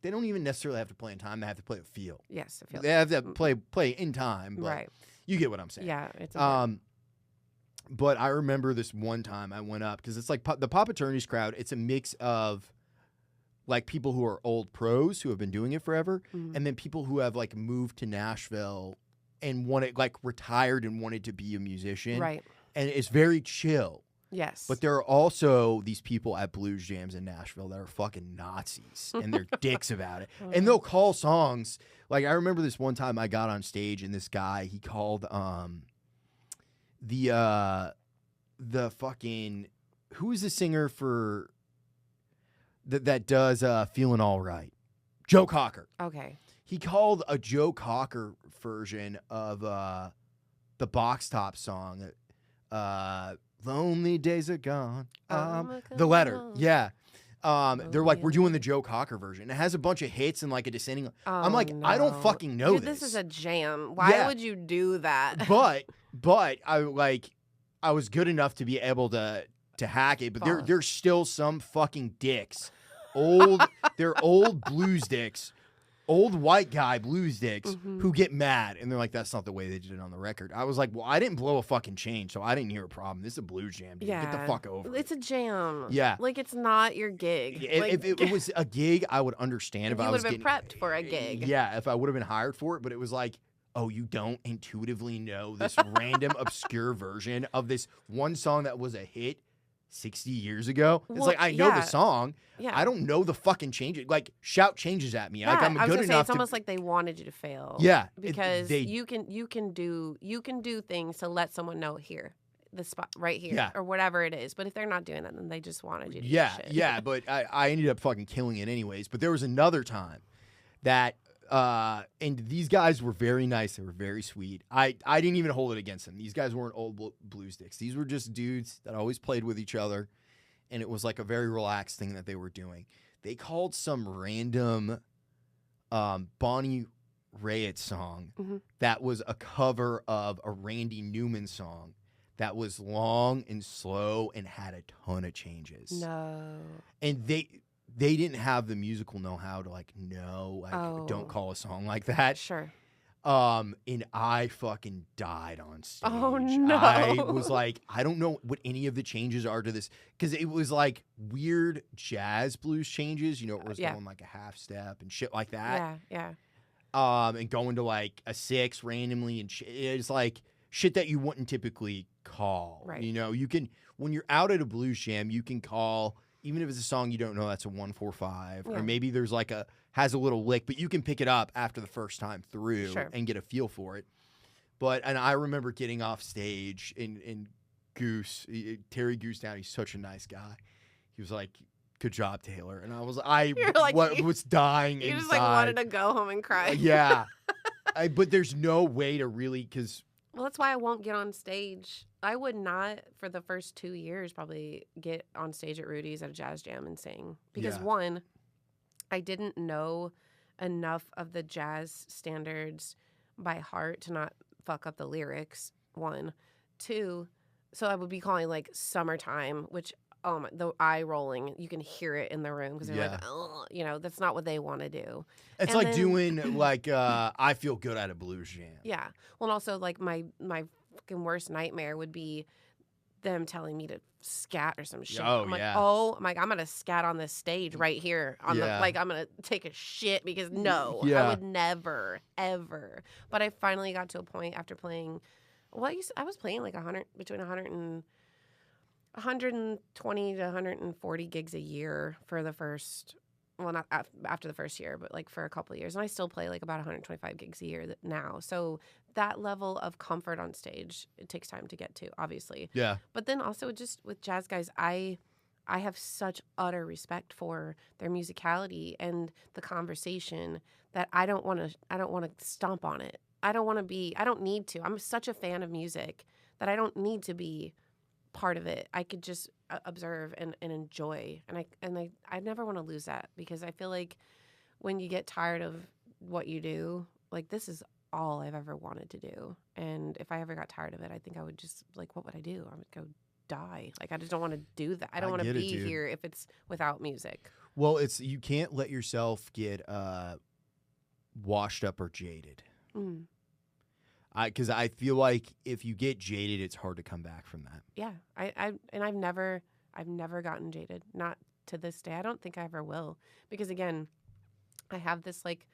They don't even necessarily have to play in time. They have to play a feel. Yes, They have to play in time. But right. You get what I'm saying. Yeah. It's But I remember this one time I went up because it's like the Pop Attorneys crowd. It's a mix of like people who are old pros who have been doing it forever, and then people who have like moved to Nashville and retired and wanted to be a musician. right. And it's very chill. Yes. But there are also these people at blues jams in Nashville that are fucking Nazis and they're dicks about it. And they'll call songs. Like I remember this one time I got on stage and this guy, he called the fucking, who is the singer for that does Feeling All Right? Joe Cocker. Okay. He called a Joe Cocker version of the Box Top song, Lonely Days Are Gone. The Letter. Yeah. They're like, we're doing the Joe Cocker version. It has a bunch of hits and like a descending. I'm like, no. I don't fucking know Dude, this is a jam. Why would you do that? But I was good enough to be able to hack it. But there's still some fucking dicks. They're old blues dicks. Old white guy blues dicks who get mad and they're like, that's not the way they did it on the record. I was like, well, I didn't blow a fucking chain, so I didn't hear a problem. This is a blues jam, dude. Yeah. Get the fuck over it. It's a jam. Yeah. Like, it's not your gig. If it was a gig, I would understand if I was you would have been prepped for a gig. Yeah, if I would have been hired for it, but it was like, oh, you don't intuitively know this random obscure version of this one song that was a hit 60 years ago. It's like, I know the song. Yeah. I don't know the fucking changes. Like, shout changes at me. Yeah, like, I'm I was good gonna say, enough it's almost like they wanted you to fail. Yeah. Because you can do things to let someone know here, the spot right here, or whatever it is. But if they're not doing that, then they just wanted you to do shit. Yeah, but I ended up fucking killing it anyways. But there was another time that and these guys were very nice. They were very sweet. I didn't even hold it against them. These guys weren't old blues dicks. These were just dudes that always played with each other. And it was like a very relaxed thing that they were doing. They called some random Bonnie Raitt song that was a cover of a Randy Newman song that was long and slow and had a ton of changes. No. And they didn't have the musical know-how to don't call a song like that. Sure. And I fucking died on stage. Oh, no. I was like, I don't know what any of the changes are to this. Because it was like weird jazz blues changes. You know, it was going like a half step and shit like that. Yeah. And going to like a six randomly and it's like shit that you wouldn't typically call. Right. You know, you can, when you're out at a blues jam, you can call, even if it's a song you don't know, that's a 1-4-5, or maybe there's like has a little lick, but you can pick it up after the first time through and get a feel for it. And I remember getting off stage and Terry Goose Down, he's such a nice guy. He was like, good job, Taylor. And I was was dying you inside. just like wanted to go home and cry. Yeah. But there's no way to really, well, that's why I won't get on stage. I would not, for the first 2 years, probably get on stage at Rudy's at a jazz jam and sing. Because one, I didn't know enough of the jazz standards by heart to not fuck up the lyrics, one. Two, so I would be calling like Summertime, which, the eye rolling, you can hear it in the room because they're like, oh, that's not what they want to do. It's like doing like I Feel Good at a blues jam. Yeah. Well, and also like my fucking worst nightmare would be them telling me to scat or some shit. I'm like, I'm gonna scat on this stage right here on the I'm gonna take a shit because I would never ever. But I finally got to a point after playing. Well, I was playing like between 120 to 140 gigs a year for the first well, not after the first year, but like for a couple of years. And I still play like about 125 gigs a year now. So that level of comfort on stage, it takes time to get to, obviously. Yeah. But then also just with jazz guys, I have such utter respect for their musicality and the conversation that I don't want to stomp on it. I don't need to. I'm such a fan of music that I don't need to be part of it. I could just observe and enjoy. And I never want to lose that, because I feel like when you get tired of what you do, like, this is all I've ever wanted to do. And if I ever got tired of it, I think I would just, like, what would I do? I would go die. Like, I just don't want to do that. I don't want to be here if it's without music. Well, you can't let yourself get washed up or jaded. Because I feel like if you get jaded, it's hard to come back from that. Yeah, I've never gotten jaded. Not to this day. I don't think I ever will, because again, I have this like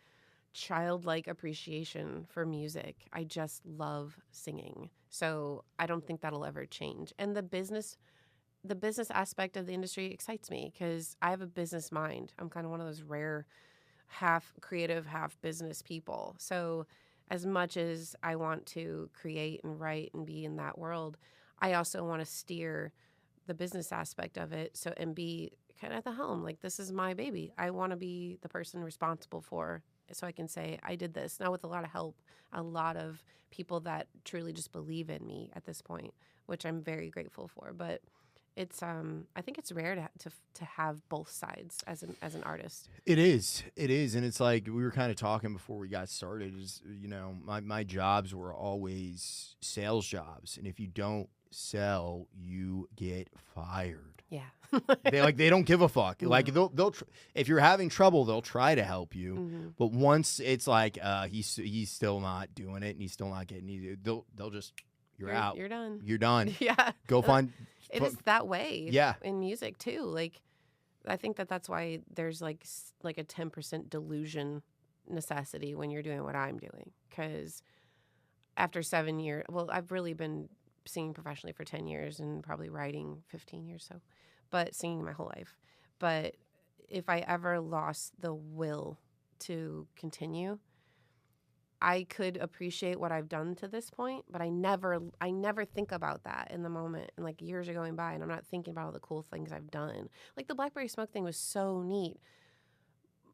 childlike appreciation for music. I just love singing, so I don't think that'll ever change. And the business aspect of the industry excites me, because I have a business mind. I'm kind of one of those rare half creative, half business people. So as much as I want to create and write and be in that world, I also want to steer the business aspect of it, and be kind of at the helm. Like, this is my baby. I want to be the person responsible for, so I can say I did this. Now, with a lot of help, a lot of people that truly just believe in me at this point, which I'm very grateful for. But it's I think it's rare to have both sides as an artist. It is, and it's like we were kind of talking before we got started. Is, my jobs were always sales jobs, and if you don't sell, you get fired. Yeah, they don't give a fuck. No. Like they'll if you're having trouble, they'll try to help you, but once it's like he's still not doing it and he's still not getting it, they'll just you're out. You're done. You're done. Yeah. Go find. It is that way. Yeah. In music too. Like, I think that's why there's like a 10% delusion necessity when you're doing what I'm doing. Because after 7 years, well, I've really been singing professionally for 10 years and probably writing 15 years so, but singing my whole life. But if I ever lost the will to continue, I could appreciate what I've done to this point, but I never think about that in the moment. And like, years are going by and I'm not thinking about all the cool things I've done. Like, the Blackberry Smoke thing was so neat,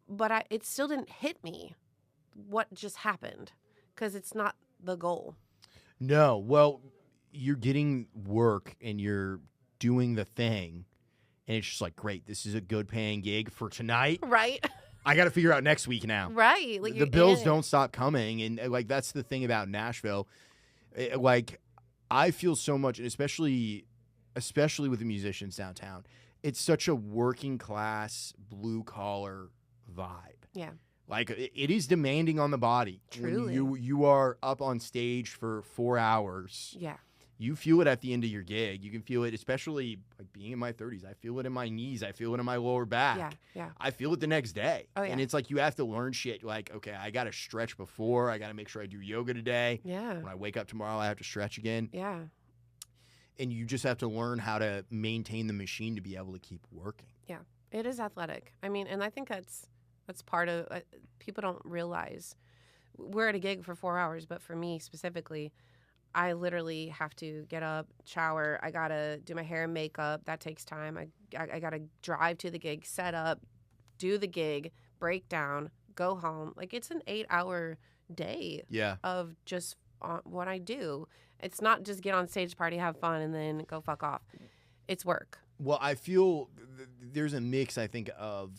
but it still didn't hit me what just happened, because it's not the goal. No, well, you're getting work and you're doing the thing, and it's just like, great, this is a good paying gig for tonight. Right. I got to figure out next week now. Right. Like, the bills don't stop coming. And like, that's the thing about Nashville. Like, I feel so much, and especially with the musicians downtown, it's such a working class, blue collar vibe. Yeah. Like, it is demanding on the body. Truly. When you are up on stage for 4 hours. Yeah. You feel it at the end of your gig. You can feel it, especially like being in my 30s. I feel it in my knees. I feel it in my lower back. Yeah, yeah. I feel it the next day. Oh, yeah. And it's like you have to learn shit. Like, okay, I got to stretch before. I got to make sure I do yoga today. Yeah. When I wake up tomorrow, I have to stretch again. Yeah. And you just have to learn how to maintain the machine to be able to keep working. Yeah. It is athletic. I mean, and I think that's part of people don't realize. We're at a gig for 4 hours, but for me specifically, I literally have to get up, shower. I gotta do my hair and makeup. That takes time. I gotta drive to the gig, set up, do the gig, break down, go home. Like, it's an 8-hour day. Yeah. Of just what I do. It's not just get on stage, party, have fun, and then go fuck off. It's work. Well, I feel there's a mix, I think, of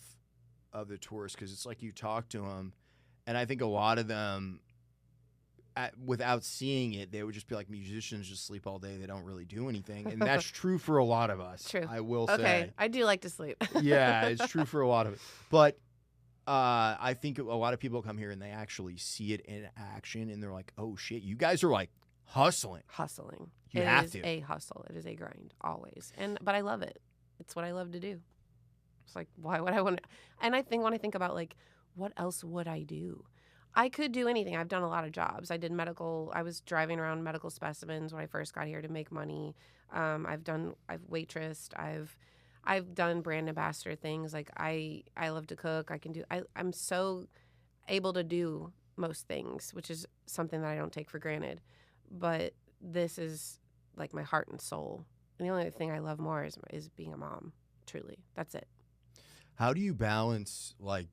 the tourists, because it's like you talk to them, and I think a lot of them, without seeing it, they would just be like, musicians just sleep all day. They don't really do anything. And that's true for a lot of us. True. I will say. Okay. I do like to sleep. Yeah, it's true for a lot of it. But I think a lot of people come here and they actually see it in action, and they're like, oh, shit, you guys are like hustling. You have to. It is a hustle. It is a grind, always. But I love it. It's what I love to do. It's like, why would I want to? And I think when I think about, like, what else would I do? I could do anything. I've done a lot of jobs. I did medical. I was driving around medical specimens when I first got here to make money. I've waitressed. I've done brand ambassador things. Like I love to cook. I'm so able to do most things, which is something that I don't take for granted. But this is like my heart and soul. And the only thing I love more is being a mom. Truly, that's it. How do you balance like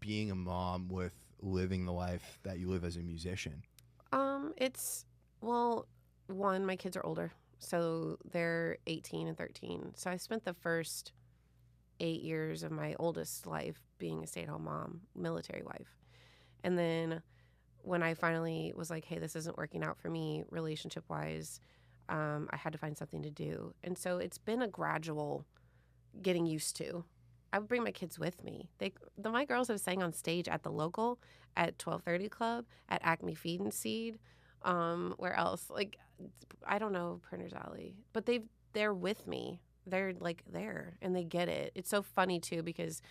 being a mom with living the life that you live as a musician? It's well, one, my kids are older, so they're 18 and 13. So I spent the first 8 years of my oldest life being a stay-at-home mom, military wife. And then when I finally was like, hey, this isn't working out for me relationship-wise, I had to find something to do. And so it's been a gradual getting used to. I would bring my kids with me. My girls have sang on stage at the local, at 1230 Club, at Acme Feed and Seed. Where else? Like, I don't know, Printer's Alley. But they're with me. They're like there, and they get it. It's so funny too because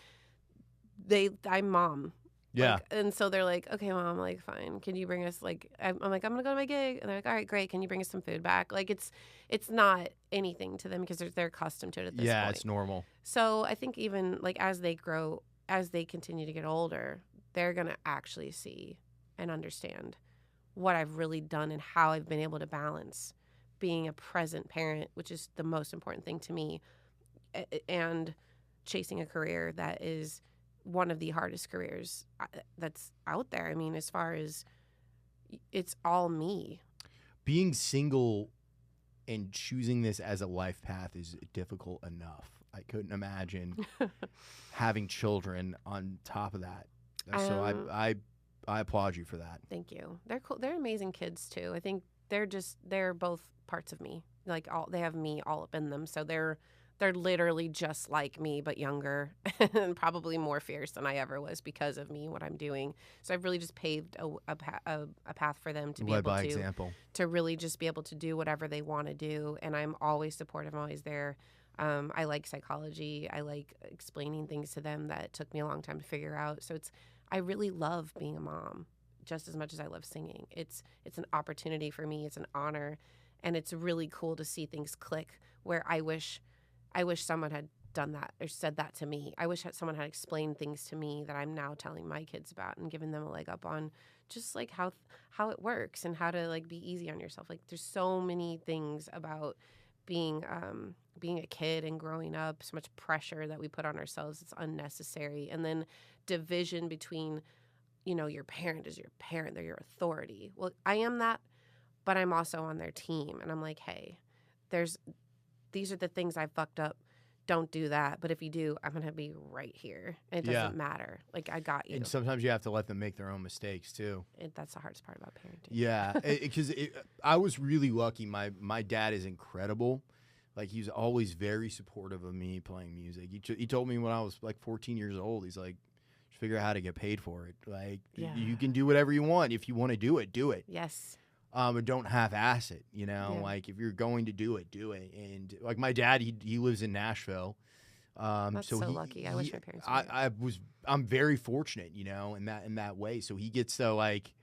I'm mom. Yeah. Like, and so they're like, okay, mom, like, fine. Can you bring us, like, I'm like, I'm going to go to my gig. And they're like, all right, great. Can you bring us some food back? Like, it's not anything to them because they're accustomed to it at this point. Yeah, it's normal. So I think even, like, as they grow, as they continue to get older, they're going to actually see and understand what I've really done and how I've been able to balance being a present parent, which is the most important thing to me, and chasing a career that is one of the hardest careers that's out there. I mean, as far as it's all me. Being single and choosing this as a life path is difficult enough. I couldn't imagine having children on top of that. So I applaud you for that. Thank you. They're cool. They're amazing kids too. I think they're both parts of me. Like they have me all up in them. So they're literally just like me, but younger and probably more fierce than I ever was because of me, what I'm doing. So I've really just paved a path for them to be able to example. To really just be able to do whatever they want to do. And I'm always supportive. I'm always there. I like psychology. I like explaining things to them that took me a long time to figure out. So I really love being a mom just as much as I love singing. It's an opportunity for me. It's an honor. And it's really cool to see things click where I wish someone had done that or said that to me. I wish someone had explained things to me that I'm now telling my kids about and giving them a leg up on just like how it works and how to like be easy on yourself. Like there's so many things about being a kid and growing up, so much pressure that we put on ourselves. It's unnecessary. And then division between, your parent is your parent. They're your authority. Well, I am that, but I'm also on their team. And I'm like, hey, these are the things I fucked up. Don't do that. But if you do, I'm going to be right here. And it doesn't matter. Like, I got you. And sometimes you have to let them make their own mistakes, too. That's the hardest part about parenting. Yeah. Because I was really lucky. My dad is incredible. Like, he's always very supportive of me playing music. He told me when I was, like, 14 years old, he's like, just figure out how to get paid for it. Like, you can do whatever you want. If you want to do it, do it. Yes. But don't half-ass it, Like, if you're going to do it, do it. And, like, my dad, he lives in Nashville. That's so lucky. I wish my parents were. I'm very fortunate, in that way. So he gets to, like,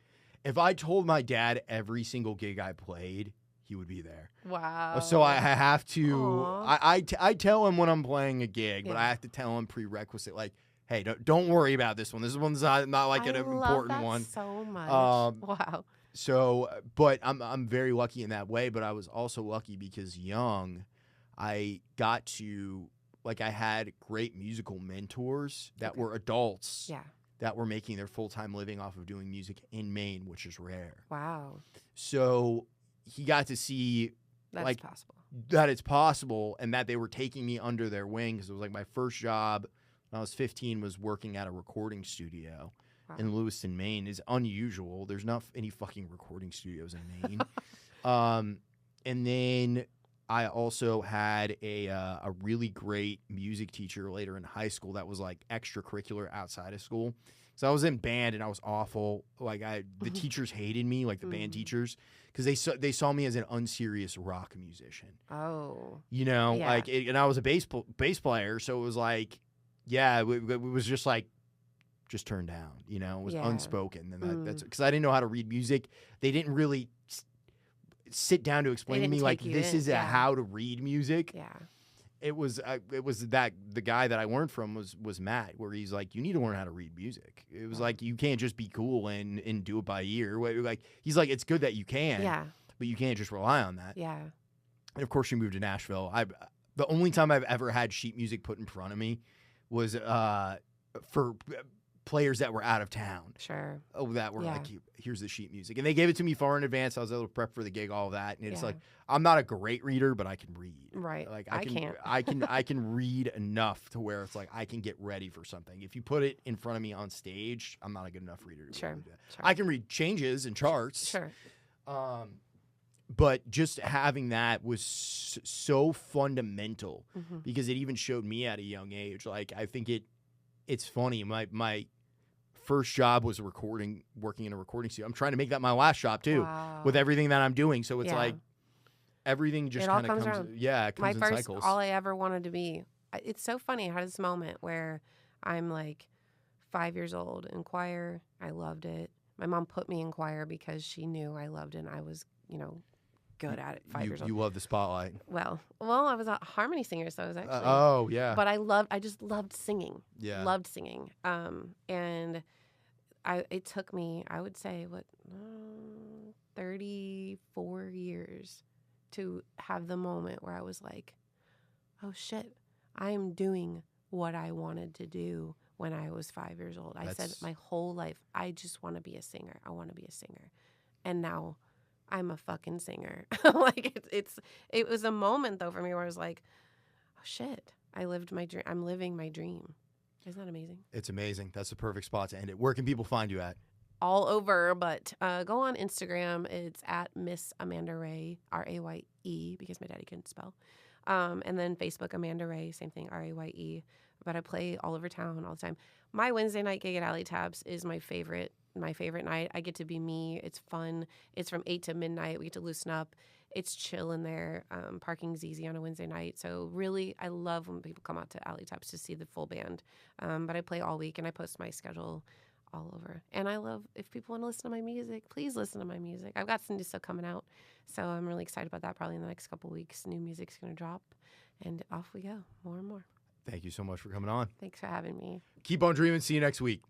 if I told my dad every single gig I played, he would be there. Wow. So I have to, I tell him when I'm playing a gig, but I have to tell him prerequisite, like, hey, don't worry about this one. This one's not like an important one. So much. Wow. So, but I'm very lucky in that way. But I was also lucky because young, I got to, like, I had great musical mentors that were adults. Yeah. That were making their full-time living off of doing music in Maine, which is rare. Wow. So he got to see That's possible. That it's possible, and that they were taking me under their wing. Because it was like my first job when I was 15 was working at a recording studio. Wow. In Lewiston, Maine. Is unusual. There's not any fucking recording studios in Maine. And then I also had a really great music teacher later in high school that was like extracurricular outside of school. So I was in band and I was awful. Like the teachers hated me, like the band teachers, because they saw me as an unserious rock musician. Oh, like and I was a bass player, so it was like, it was just like. Just turned down, it was unspoken. And that's because I didn't know how to read music. They didn't really sit down to explain to me, like, this is how to read music. Yeah. it was that the guy that I learned from was Matt, where he's like, you need to learn how to read music. It was like, you can't just be cool and do it by ear. Like, he's like, it's good that you can, but you can't just rely on that. Yeah. And of course, you moved to Nashville. The only time I've ever had sheet music put in front of me was for players that were out of town. Sure. Oh, that were like, here's the sheet music. And they gave it to me far in advance. I was able to prep for the gig, all of that. And it's like, I'm not a great reader, but I can read. Right. Like I can't. I can read enough to where it's like I can get ready for something. If you put it in front of me on stage, I'm not a good enough reader to be able to do that. Sure. I can read changes and charts. Sure. But just having that was so fundamental because it even showed me at a young age. Like, I think it's funny. My first job was working in a recording studio. I'm trying to make that my last job too, with everything that I'm doing. So it's like everything just kind of comes around. Yeah, it comes in cycles. All I ever wanted to be. It's so funny. I had this moment where I'm like 5 years old in choir. I loved it. My mom put me in choir because she knew I loved it and I was, good at it. 5 years old. You love the spotlight. Well, I was a harmony singer, so I was actually. But I just loved singing. Yeah. Loved singing. And it took me, I would say, 34 years to have the moment where I was like, oh shit, I am doing what I wanted to do when I was 5 years old. I said my whole life, I just want to be a singer. I want to be a singer. And now I'm a fucking singer. Like it was a moment though for me where I was like, oh shit, I lived my dream. I'm living my dream. Isn't that amazing? It's amazing. That's the perfect spot to end it. Where can people find you at? All over, but go on Instagram. It's at Miss Amanda Raye, Raye, because my daddy couldn't spell. And then Facebook, Amanda Raye, same thing, Raye. But I play all over town all the time. My Wednesday night gig at Alley Tabs is my favorite night. I get to be me. It's fun. It's from 8 to midnight. We get to loosen up. It's chill in there. Parking's easy on a Wednesday night. So really, I love when people come out to Alley Tabs to see the full band. But I play all week, and I post my schedule all over. And I love, if people want to listen to my music, please listen to my music. I've got some new stuff coming out. So I'm really excited about that. Probably in the next couple of weeks, new music's going to drop. And off we go, more and more. Thank you so much for coming on. Thanks for having me. Keep on dreaming. See you next week.